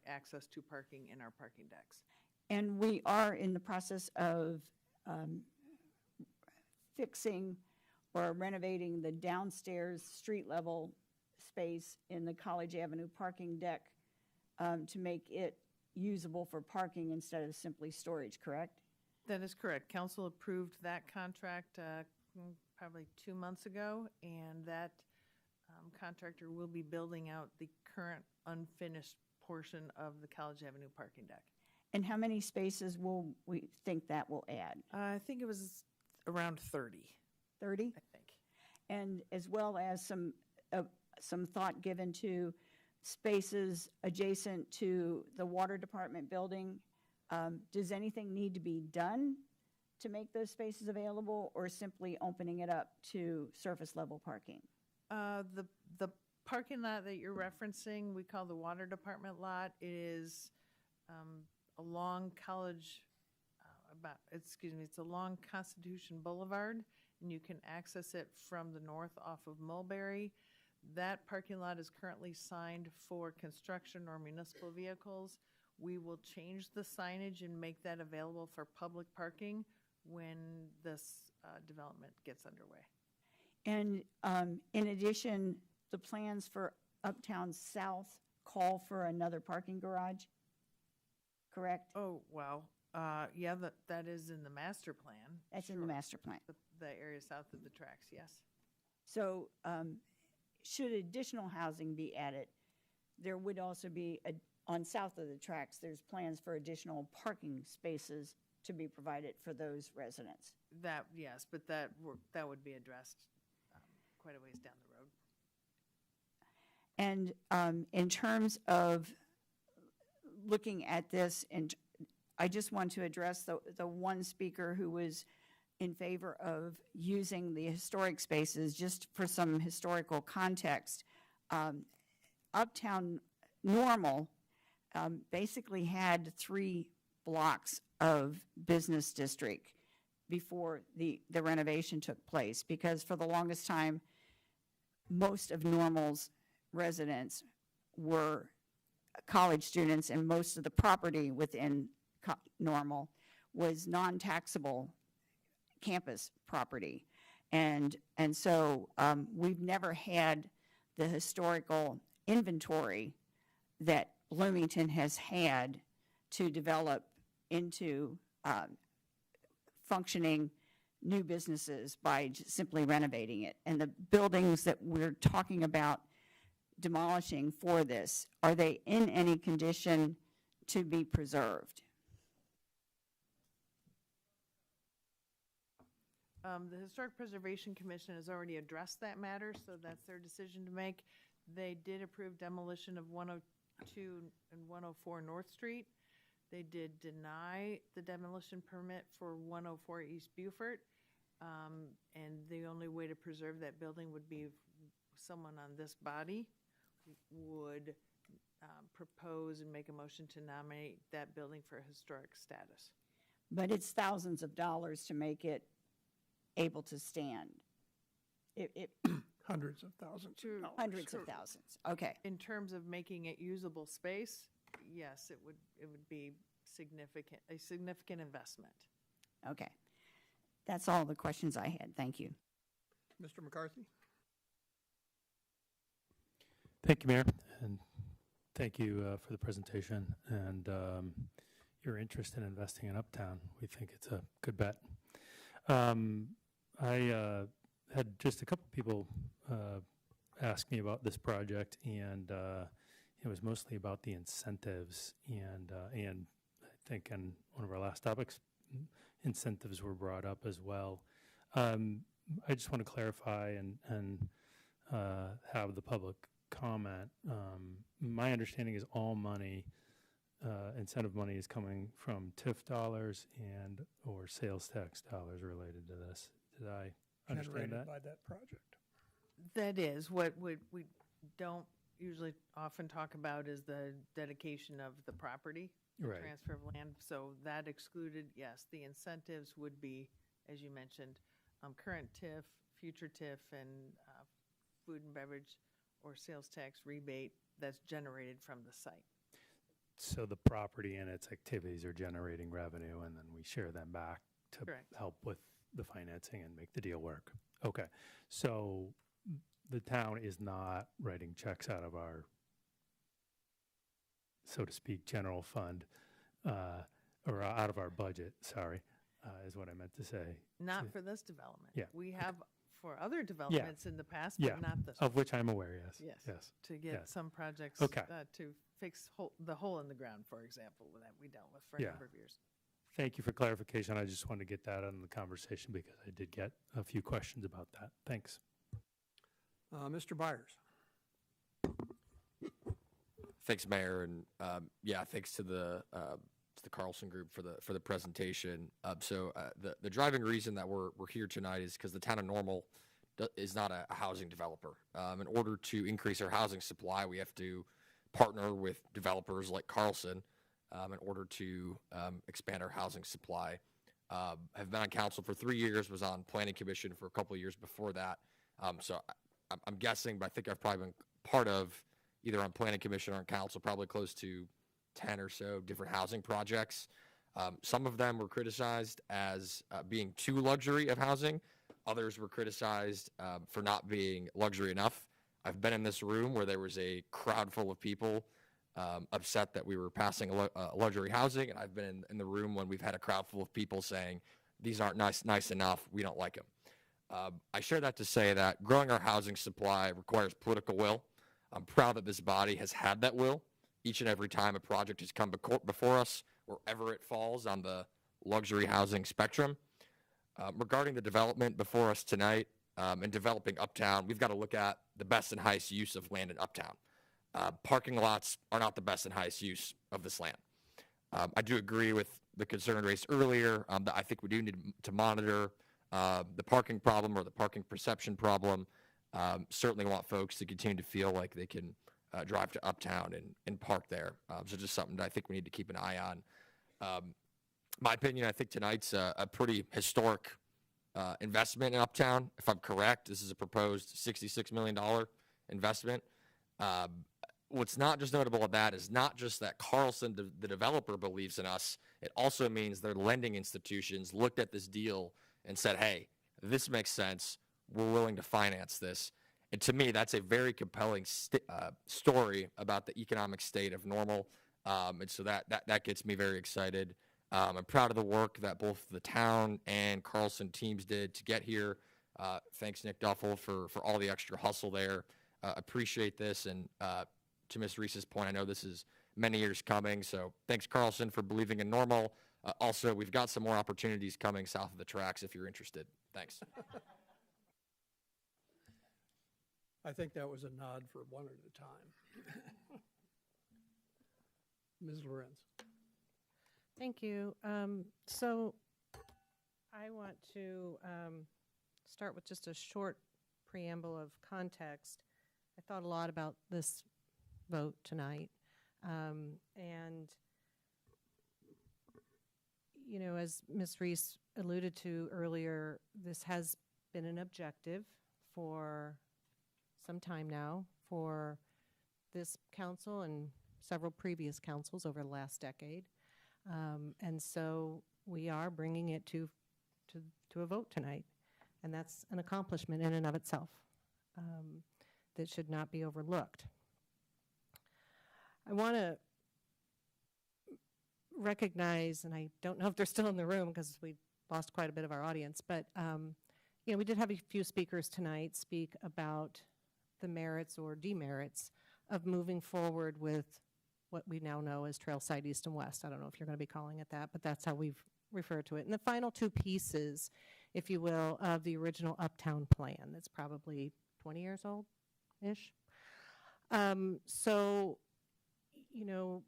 access to parking in our parking decks. And we are in the process of fixing or renovating the downstairs street-level space in the College Avenue parking deck to make it usable for parking instead of simply storage, correct? That is correct. Council approved that contract probably 2 months ago, and that contractor will be building out the current unfinished portion of the College Avenue parking deck. And how many spaces will we think that will add? I think it was around 30. 30? I think. And as well as some thought given to spaces adjacent to the water department building. Does anything need to be done to make those spaces available, or simply opening it up to surface level parking? The parking lot that you're referencing, we call the water department lot. It is along College, it's along Constitution Boulevard, and you can access it from the north off of Mulberry. That parking lot is currently signed for construction or municipal vehicles. We will change the signage and make that available for public parking when this development gets underway. And in addition, the plans for Uptown South call for another parking garage, correct? Oh, wow. Yeah, that is in the master plan. That's in the master plan. The area south of the tracks, yes. So should additional housing be added, there would also be, on south of the tracks, there's plans for additional parking spaces to be provided for those residents. Yes, but that would be addressed quite a ways down the road. And in terms of looking at this, and I just want to address the one speaker who was in favor of using the historic spaces, just for some historical context. Uptown Normal basically had 3 blocks of business district before the renovation took place, because for the longest time, most of Normal's residents were college students, and most of the property within Normal was non-taxable campus property. And so we've never had the historical inventory that Bloomington has had to develop into functioning new businesses by simply renovating it. And the buildings that we're talking about demolishing for this, are they in any condition to be preserved? The Historic Preservation Commission has already addressed that matter, so that's their decision to make. They did approve demolition of 102 and 104 North Street. They did deny the demolition permit for 104 East Beaufort, and the only way to preserve that building would be someone on this body would propose and make a motion to nominate that building for historic status. But it's thousands of dollars to make it able to stand. It Hundreds of thousands. hundreds of thousands. Okay. In terms of making it usable space, yes, it would be a significant investment. Okay. That's all the questions I had. Thank you. Mr. McCarthy? Thank you, Mayor, and thank you for the presentation and your interest in investing in Uptown. We think it's a good bet. I had just a couple people ask me about this project, and it was mostly about the incentives, and I think in one of our last topics, incentives were brought up as well. I just want to clarify and have the public comment. My understanding is all money, incentive money, is coming from TIF dollars and or sales tax dollars related to this. Did I understand Generated that? by that project. That is, what we don't usually often talk about is the dedication of the property, the Right. transfer of land. So that excluded, yes, the incentives would be, as you mentioned, current TIF, future TIF, and food and beverage or sales tax rebate that's generated from the site. So the property and its activities are generating revenue, and then we share them back to Correct. help with the financing and make the deal work. Okay, so the town is not writing checks out of our, so to speak, general fund, or out of our budget, sorry, is what I meant to say. Not for this development. Yeah, We have for other developments in the past, Yeah, but not this of one. which I'm aware, yes. Yes. Yes. To get yes. some projects Okay. To fix the hole in the ground, for example, that we dealt with for a Yeah. number of years. Thank you for clarification. I just wanted to get that on the conversation because I did get a few questions about that. Thanks. Mr. Byers? Thanks, Mayor, and yeah, thanks to the Carlson Group for the presentation. The driving reason that we're here tonight is because the town of Normal is not a housing developer. In order to increase our housing supply, we have to partner with developers like Carlson in order to expand our housing supply. Have been on council for 3 years, was on planning commission for a couple of years before that. I'm guessing, but I think I've probably been part of either on planning commission or on council, probably close to 10 or so different housing projects. Some of them were criticized as being too luxury of housing. Others were criticized for not being luxury enough. I've been in this room where there was a crowd full of people upset that we were passing luxury housing, and I've been in the room when we've had a crowd full of people saying, these aren't nice enough, we don't like them. I share that to say that growing our housing supply requires political will. I'm proud that this body has had that will each and every time a project has come before us, wherever it falls on the luxury housing spectrum. Regarding the development before us tonight and developing Uptown, we've got to look at the best and highest use of land in Uptown. Parking lots are not the best and highest use of this land. I do agree with the concern raised earlier that I think we do need to monitor the parking problem or the parking perception problem. Certainly want folks to continue to feel like they can drive to Uptown and park there. So just something that I think we need to keep an eye on. My opinion, I think tonight's a pretty historic investment in Uptown. If I'm correct, this is a proposed $66 million investment. What's not just notable of that is not just that Carlson, the developer, believes in us. It also means their lending institutions looked at this deal and said, hey, this makes sense. We're willing to finance this. And to me, that's a very compelling story about the economic state of Normal. And so that gets me very excited. I'm proud of the work that both the town and Carlson teams did to get here. Thanks, Nick Duffel, for all the extra hustle there. Appreciate this. And to Ms. Reese's point, I know this is many years coming. So thanks, Carlson, for believing in Normal. Also, we've got some more opportunities coming south of the tracks if you're interested. Thanks. I think that was a nod for one at a time. Ms. Lorenz. Thank you. So I want to start with just a short preamble of context. I thought a lot about this vote tonight. And, you know, as Ms. Reese alluded to earlier, this has been an objective for some time now for this council and several previous councils over the last decade. And so we are bringing it to a vote tonight. And that's an accomplishment in and of itself that should not be overlooked. I want to recognize, and I don't know if they're still in the room because we lost quite a bit of our audience, but you know, we did have a few speakers tonight speak about the merits or demerits of moving forward with what we now know as Trailside East and West. I don't know if you're going to be calling it that, but that's how we've referred to it. And the final two pieces, if you will, of the original Uptown plan that's probably 20 years old-ish. So, you know,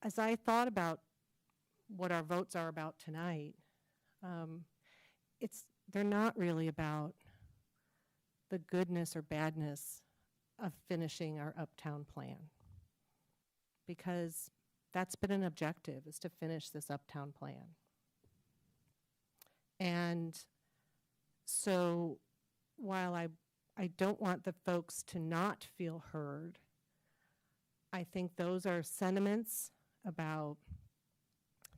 as I thought about what our votes are about tonight, they're not really about the goodness or badness of finishing our Uptown plan, because that's been an objective, is to finish this Uptown plan. And so while I don't want the folks to not feel heard, I think those are sentiments about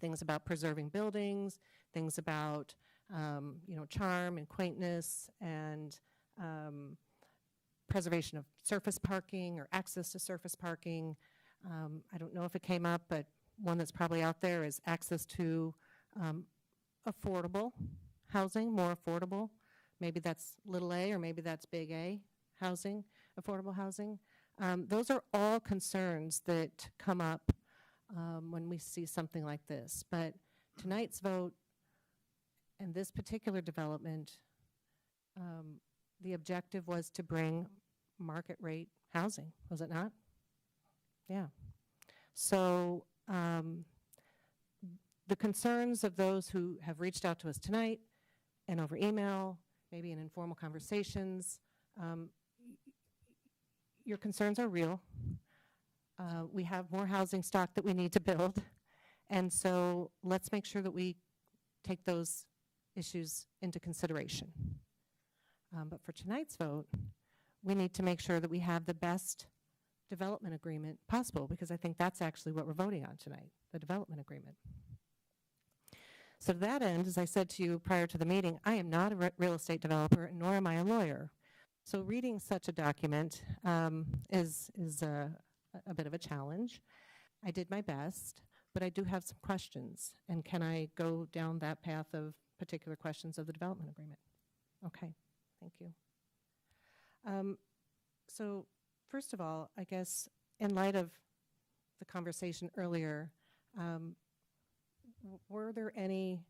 things about preserving buildings, things about you know, charm and quaintness and preservation of surface parking or access to surface parking. I don't know if it came up, but one that's probably out there is access to affordable housing, more affordable. Maybe that's little a or maybe that's big A housing, affordable housing. Those are all concerns that come up when we see something like this. But tonight's vote and this particular development, the objective was to bring market rate housing, was it not? Yeah. So the concerns of those who have reached out to us tonight and over email, maybe in informal conversations, your concerns are real. We have more housing stock that we need to build. And so let's make sure that we take those issues into consideration. But for tonight's vote, we need to make sure that we have the best development agreement possible, because I think that's actually what we're voting on tonight, the development agreement. So to that end, as I said to you prior to the meeting, I am not a real estate developer, nor am I a lawyer. So reading such a document is a bit of a challenge. I did my best, but I do have some questions. And can I go down that path of particular questions of the development agreement? Okay, thank you. So first of all, I guess in light of the conversation earlier, were there any,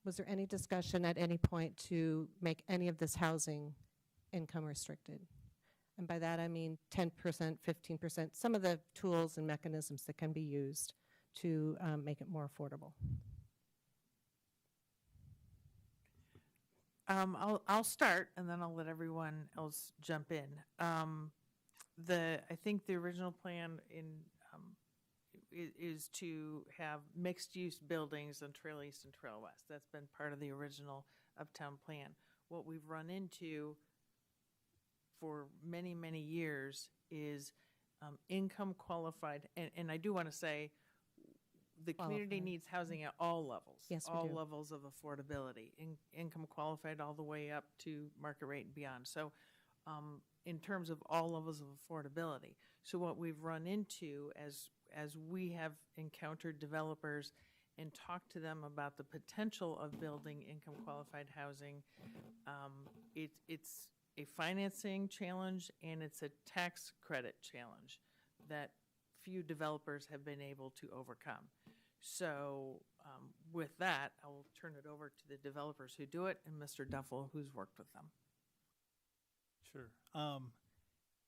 was there any discussion at any point to make any of this housing income restricted? And by that I mean 10%, 15%, some of the tools and mechanisms that can be used to make it more affordable. I'll start and then I'll let everyone else jump in. I think the original plan is to have mixed-use buildings on Trail East and Trail West. That's been part of the original Uptown plan. What we've run into for many, many years is income qualified, and I do want to say the community needs housing at all levels. Yes, we all do. levels of affordability, income qualified all the way up to market rate and beyond. So in terms of all levels of affordability. So what we've run into as we have encountered developers and talked to them about the potential of building income qualified housing, it's a financing challenge and it's a tax credit challenge that few developers have been able to overcome. So with that, I will turn it over to the developers who do it and Mr. Duffel, who's worked with them. Sure.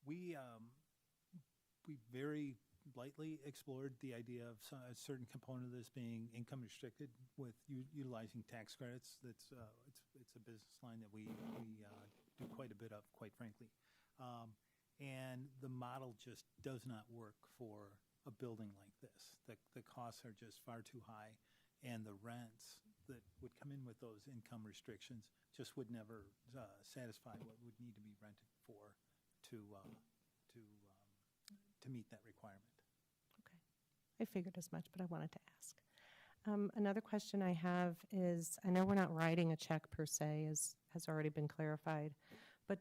We very lightly explored the idea of a certain component of this being income restricted with utilizing tax credits. That's it's a business line that we do quite a bit of, quite frankly. And the model just does not work for a building like this. The costs are just far too high, and the rents that would come in with those income restrictions just would never satisfy what would need to be rented for to meet that requirement. I figured as much, but I wanted to ask. Another question I have is, I know we're not writing a check per se, as has already been clarified, but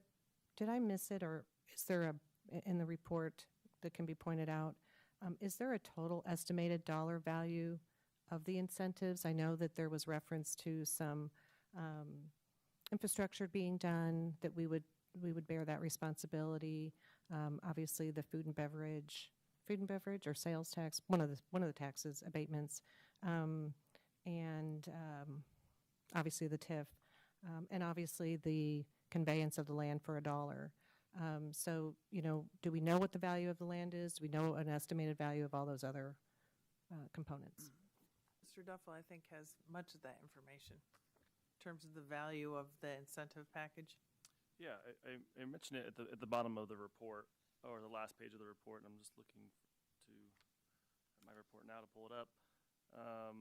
did I miss it, or is there in the report that can be pointed out, is there a total estimated dollar value of the incentives? I know that there was reference to some infrastructure being done, that we would bear that responsibility. Obviously, the food and beverage or sales tax, one of the taxes abatements, and obviously the TIF, and obviously the conveyance of the land for $1. So, do we know what the value of the land is? Do we know an estimated value of all those other components? Mr. Duffel, I think, has much of that information in terms of the value of the incentive package. Yeah, I mentioned it at the bottom of the report, or the last page of the report, and I'm just looking to my report now to pull it up. I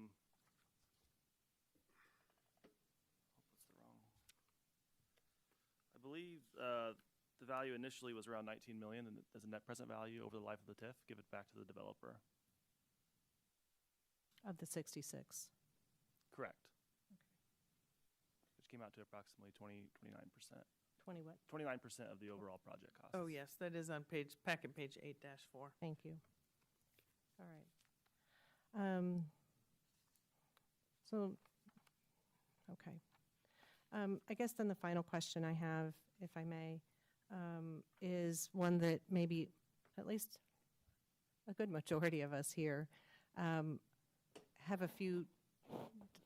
believe the value initially was around 19 million, and as a net present value over the life of the TIF, give it back to the developer. Of the 66. Correct. Which came out to approximately 29%. 20 what? 29% of the overall project cost. Oh, yes, that is on packet page 8-4. Thank you. All right. Okay. I guess then the final question I have, if I may, is one that maybe at least a good majority of us here have a few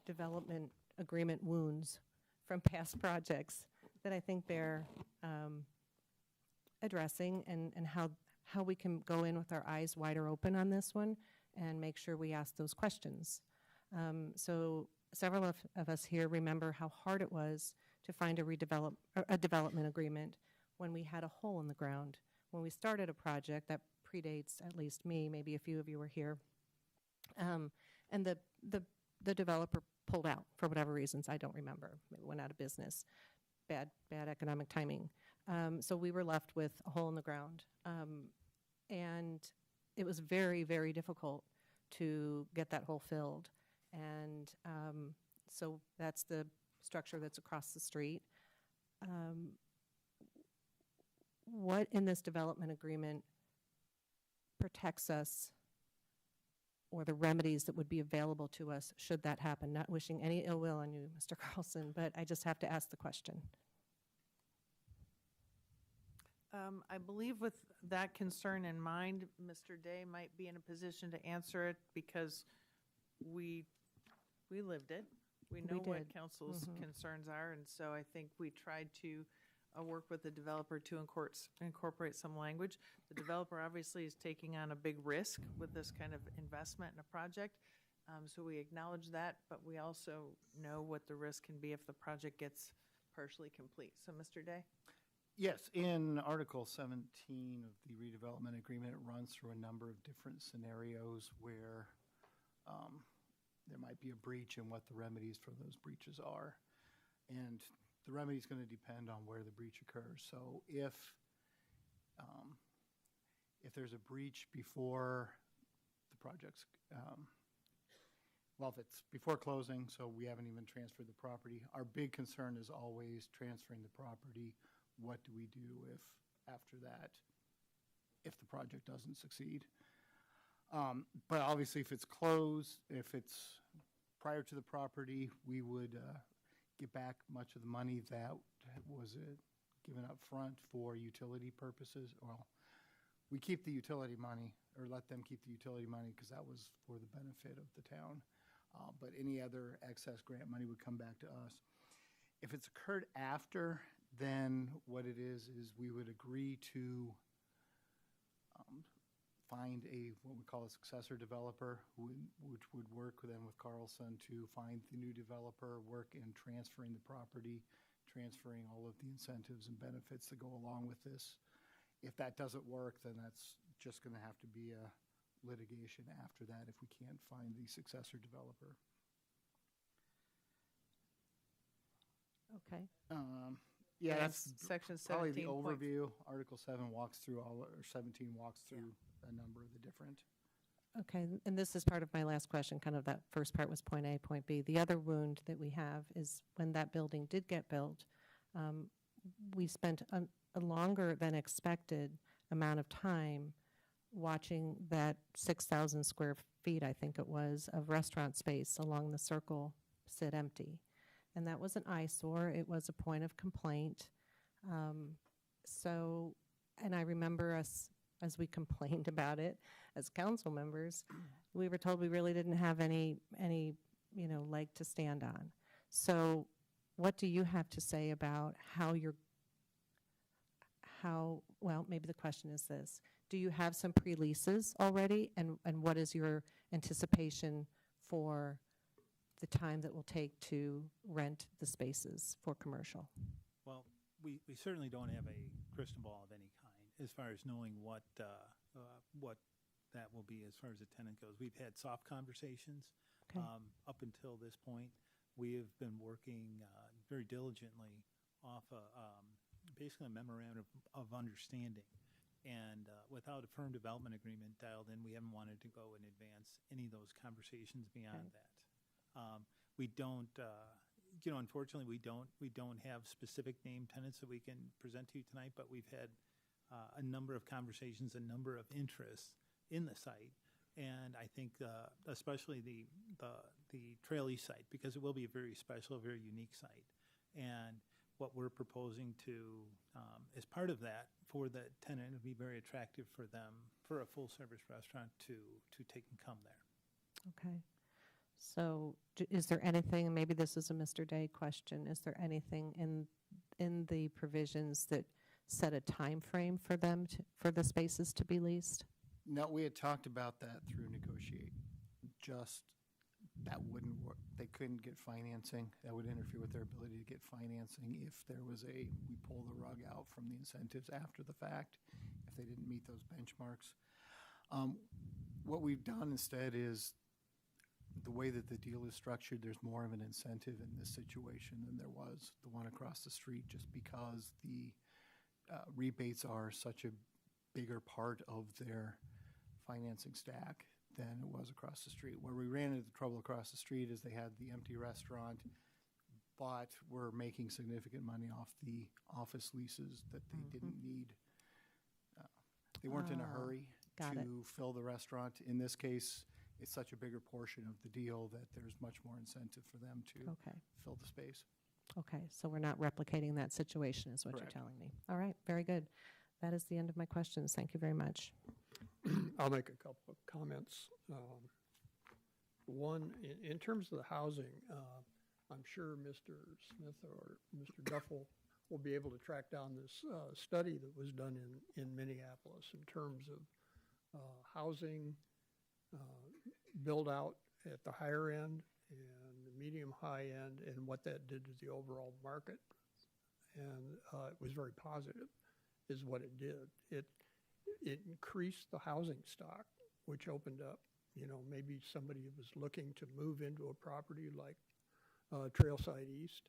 development agreement wounds from past projects that I think bear addressing, and how we can go in with our eyes wider open on this one and make sure we ask those questions. So several of us here remember how hard it was to find a development agreement when we had a hole in the ground. When we started a project that predates at least me, maybe a few of you were here, and the developer pulled out for whatever reasons I don't remember. Maybe went out of business. Bad economic timing. So we were left with a hole in the ground. And it was very, very difficult to get that hole filled. And so that's the structure that's across the street. What in this development agreement protects us, or the remedies that would be available to us should that happen? Not wishing any ill will on you, Mr. Carlson, but I just have to ask the question. I believe with that concern in mind, Mr. Day might be in a position to answer it because we lived it. We know what did. council's concerns are, and so I think we tried to work with the developer to incorporate some language. The developer obviously is taking on a big risk with this kind of investment in a project, so we acknowledge that, but we also know what the risk can be if the project gets partially complete. So, Mr. Day? Yes, in Article 17 of the redevelopment agreement, it runs through a number of different scenarios where there might be a breach and what the remedies for those breaches are. And the remedy is going to depend on where the breach occurs. So if there's a breach before the project's, if it's before closing, so we haven't even transferred the property, our big concern is always transferring the property. What do we do if after that, if the project doesn't succeed? But obviously if it's closed, if it's prior to the property, we would get back much of the money that was given up front for utility purposes. Well, we keep the utility money, or let them keep the utility money, because that was for the benefit of the town. But any other excess grant money would come back to us. If it's occurred after, then what it is we would agree to find what we call a successor developer, which would work then with Carlson to find the new developer, work in transferring the property, transferring all of the incentives and benefits that go along with this. If that doesn't work, then that's just going to have to be a litigation after that if we can't find the successor developer. Okay. Yeah, And that's section probably the 17 point- overview. Article 7 walks through all, or 17 walks through a number of the different. Okay, and this is part of my last question, kind of that first part was point A, point B. The other wound that we have is when that building did get built, we spent a longer than expected amount of time watching that 6,000 square feet, I think it was, of restaurant space along the circle sit empty. And that was an eyesore. It was a point of complaint. And I remember us, as we complained about it as council members, we were told we really didn't have any leg to stand on. So what do you have to say about well, maybe the question is this. Do you have some pre-leases already? And what is your anticipation for the time that will take to rent the spaces for commercial? Well, we certainly don't have a crystal ball of any kind as far as knowing what that will be as far as the tenant goes. We've had soft conversations. Okay. Up until this point. We have been working very diligently off basically a memorandum of understanding. And without a firm development agreement dialed in, we haven't wanted to go and advance any of those conversations beyond that. We don't, unfortunately, we don't have specific name tenants that we can present to you tonight, but we've had a number of conversations, a number of interests in the site. And I think especially the Trail East site, because it will be a very special, very unique site. And what we're proposing to, as part of that, for the tenant, it would be very attractive for them, for a full-service restaurant to take and come there. Okay. So is there anything, and maybe this is a Mr. Day question, is there anything in the provisions that set a time frame for them, for the spaces to be leased? No, we had talked about that through negotiate. Just that wouldn't work. They couldn't get financing. That would interfere with their ability to get financing if there was we pull the rug out from the incentives after the fact, if they didn't meet those benchmarks. What we've done instead is the way that the deal is structured, there's more of an incentive in this situation than there was the one across the street, just because the rebates are such a bigger part of their financing stack than it was across the street. Where we ran into trouble across the street is they had the empty restaurant, but were making significant money off the office leases that they didn't need. They weren't in a hurry to fill the restaurant. In this case, it's such a bigger portion of the deal that there's much more incentive for them to fill the space. Okay, so we're not replicating that situation is what Correct. you're telling me. All right, very good. That is the end of my questions. Thank you very much. I'll make a couple of comments. One, in terms of the housing, I'm sure Mr. Smith or Mr. Duffel will be able to track down this study that was done in Minneapolis in terms of housing build out at the higher end and the medium high end, and what that did to the overall market. And it was very positive, is what it did. It increased the housing stock, which opened up, maybe somebody was looking to move into a property like Trailside East,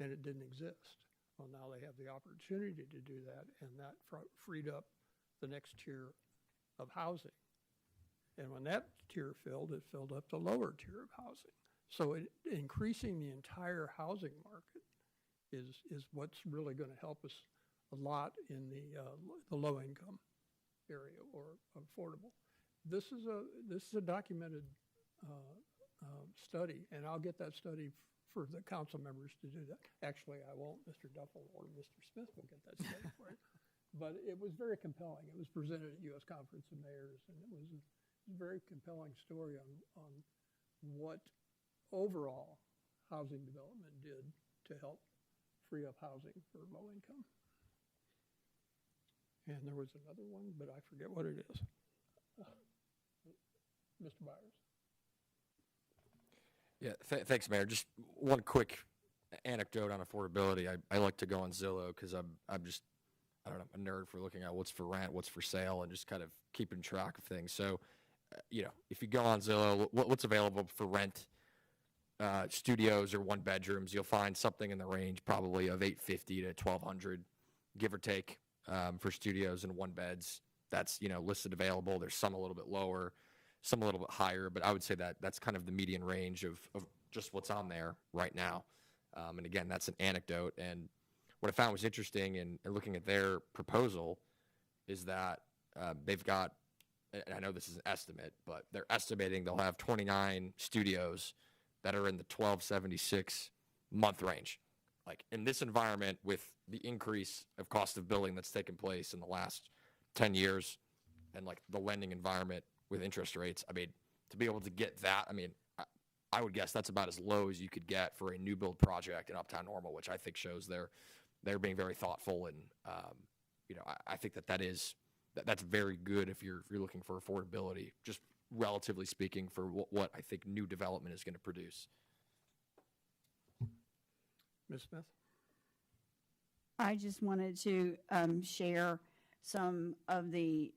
and it didn't exist. Well, now they have the opportunity to do that, and that freed up the next tier of housing. And when that tier filled, it filled up the lower tier of housing. So increasing the entire housing market is what's really going to help us a lot in the low income area or affordable. This is a documented study, and I'll get that study for the council members to do that. Actually, I won't. Mr. Duffel or Mr. Smith will get that study for you. But it was very compelling. It was presented at U.S. Conference of Mayors, and it was a very compelling story on what overall housing development did to help free up housing for low income. And there was another one, but I forget what it is. Mr. Byers. Yeah, thanks, Mayor. Just one quick anecdote on affordability. I like to go on Zillow because I'm just, I don't know, a nerd for looking at what's for rent, what's for sale, and just kind of keeping track of things. So, if you go on Zillow, what's available for rent, studios or one bedrooms, you'll find something in the range probably of $850 to $1,200, give or take, for studios and one beds. That's, listed available. There's some a little bit lower, some a little bit higher, but I would say that that's kind of the median range of just what's on there right now. And again, that's an anecdote. And what I found was interesting in looking at their proposal is that they've got, and I know this is an estimate, but they're estimating they'll have 29 studios that are in the 1276 month range. Like in this environment with the increase of cost of building that's taken place in the last 10 years and like the lending environment with interest rates, I mean, to be able to get that, I mean, I would guess that's about as low as you could get for a new build project in Uptown Normal, which I think shows they're being very thoughtful. And, I think that's very good if you're looking for affordability, just relatively speaking, for what I think new development is going to produce. Ms. Smith? I just wanted to share some of the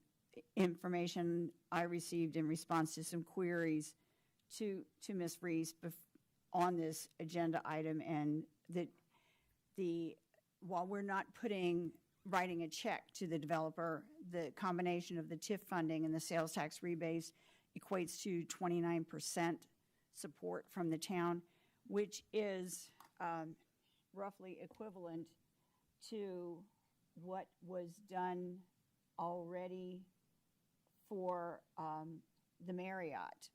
information I received in response to some queries to Ms. Reese on this agenda item, and that while we're not writing a check to the developer, the combination of the TIF funding and the sales tax rebates equates to 29% support from the town, which is roughly equivalent to what was done already for the Marriott.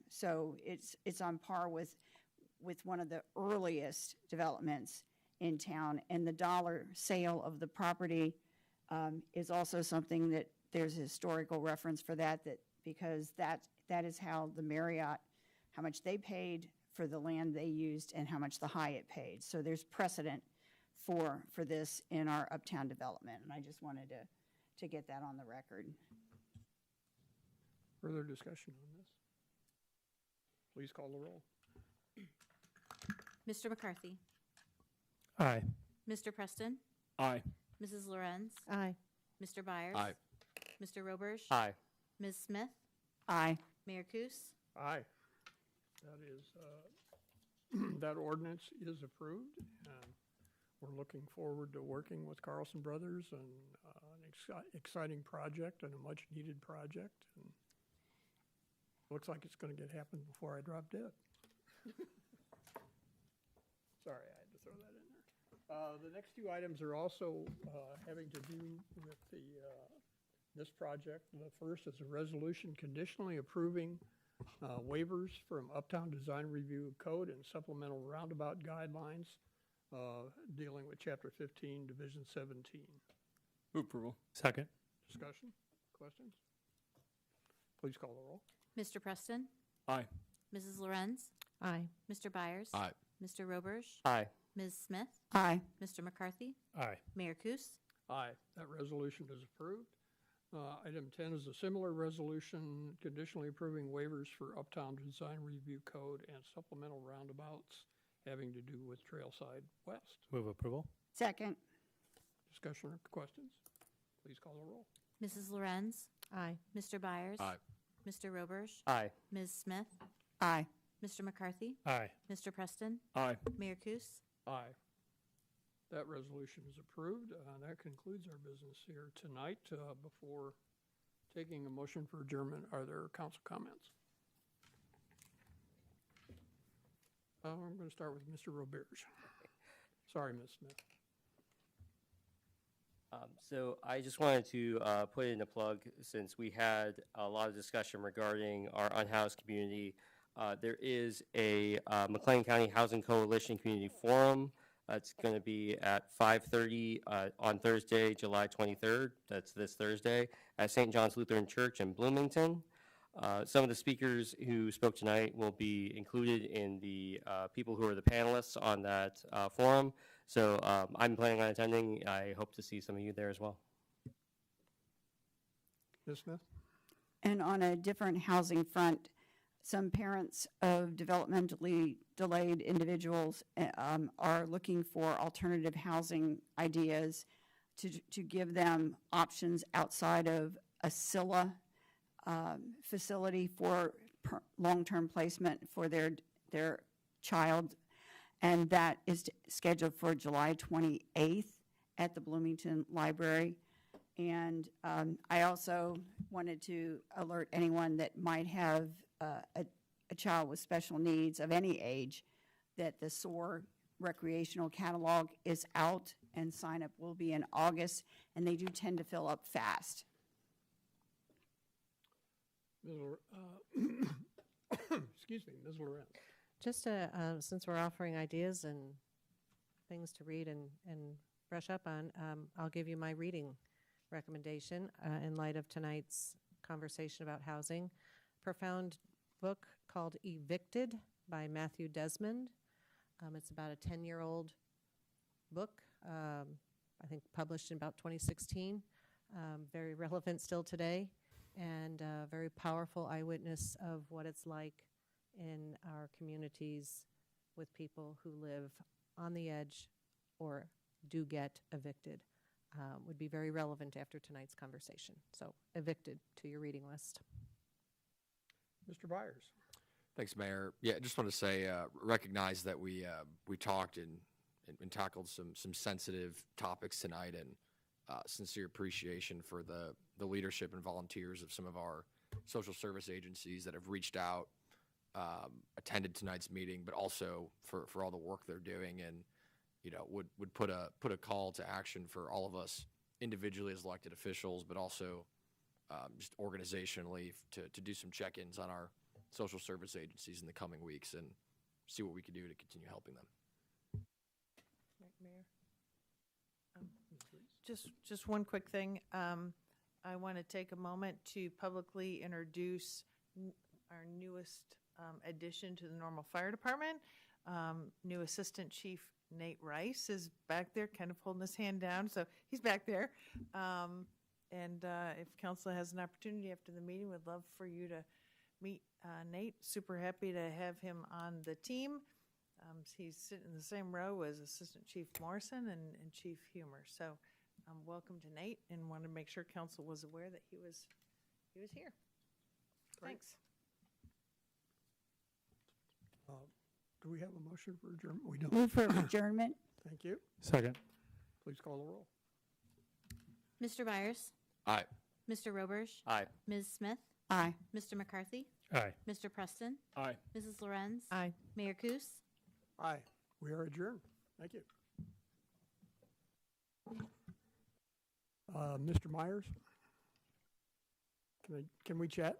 So it's on par with one of the earliest developments in town, and the dollar sale of the property is also something that there's a historical reference for that because that is how the Marriott, how much they paid for the land they used and how much the Hyatt paid. So there's precedent for this in our Uptown development, and I just wanted to get that on the record. Further discussion on this? Please call the roll. Mr. McCarthy? Aye. Mr. Preston? Aye. Mrs. Lorenz? Aye. Mr. Byers? Aye. Mr. Roberge? Aye. Ms. Smith? Aye. Mayor Kus? Aye. That is, that ordinance is approved. We're looking forward to working with Carlson Brothers and an exciting project and a much-needed project. And looks like it's going to get happen before I drop dead. Sorry, I had to throw that in there. The next two items are also having to do with this project. The first is a resolution conditionally approving waivers from Uptown Design Review Code and supplemental roundabout guidelines dealing with Chapter 15, Division 17. Move approval. Second. Discussion? Questions? Please call the roll. Mr. Preston? Aye. Mrs. Lorenz? Aye. Mr. Byers? Aye. Mr. Roberge? Aye. Ms. Smith? Aye. Mr. McCarthy? Aye. Mayor Kus? Aye. That resolution is approved. Item 10 is a similar resolution conditionally approving waivers for Uptown Design Review Code and supplemental roundabouts having to do with Trailside West. Move approval. Second. Discussion or questions? Please call the roll. Mrs. Lorenz? Aye. Mr. Byers? Aye. Mr. Roberge? Aye. Ms. Smith? Aye. Mr. McCarthy? Aye. Mr. Preston? Aye. Mayor Kus? Aye. That resolution is approved. That concludes our business here tonight. Before taking a motion for adjournment, are there council comments? I'm going to start with Mr. Roberge. Sorry, Ms. Smith. So I just wanted to put in a plug, since we had a lot of discussion regarding our unhoused community. There is a McLean County Housing Coalition Community Forum. It's going to be at 5:30 on Thursday, July 23rd. That's this Thursday at St. John's Lutheran Church in Bloomington. Some of the speakers who spoke tonight will be included in the people who are the panelists on that forum. So I'm planning on attending. I hope to see some of you there as well. Ms. Smith? And on a different housing front, some parents of developmentally delayed individuals are looking for alternative housing ideas to give them options outside of a SILA facility for long-term placement for their child. And that is scheduled for July 28th at the Bloomington Library. And I also wanted to alert anyone that might have a child with special needs of any age that the SOAR recreational catalog is out, and sign up will be in August, and they do tend to fill up fast. Excuse me, Ms. Lorenz. Just since we're offering ideas and things to read and brush up on, I'll give you my reading recommendation in light of tonight's conversation about housing. Profound book called Evicted by Matthew Desmond. It's about a 10-year-old book, I think published in about 2016, very relevant still today, and very powerful eyewitness of what it's like in our communities with people who live on the edge or do get evicted. Would be very relevant after tonight's conversation. So, Evicted to your reading list. Mr. Byers. Thanks, Mayor. Yeah, I just want to say, recognize that we talked and tackled some sensitive topics tonight, and sincere appreciation for the leadership and volunteers of some of our social service agencies that have reached out, attended tonight's meeting, but also for all the work they're doing, and would put a call to action for all of us individually as elected officials, but also just organizationally to do some check-ins on our social service agencies in the coming weeks and see what we can do to continue helping them. Mayor? Just one quick thing. I want to take a moment to publicly introduce our newest addition to the Normal Fire Department. New Assistant Chief Nate Rice is back there, kind of holding his hand down, so he's back there. And if council has an opportunity after the meeting, we'd love for you to meet Nate. Super happy to have him on the team. He's sitting in the same row as Assistant Chief Morrison and Chief Humer. So welcome to Nate, and wanted to make sure council was aware that he was here. Great. Thanks. Do we have a motion for adjournment? We don't. Move for adjournment. Thank you. Second. Please call the roll. Mr. Byers? Aye. Mr. Roberge? Aye. Ms. Smith? Aye. Mr. McCarthy? Aye. Mr. Preston? Aye. Mrs. Lorenz? Aye. Mayor Kus? Aye. We are adjourned. Thank you. Mr. Myers? Can we chat?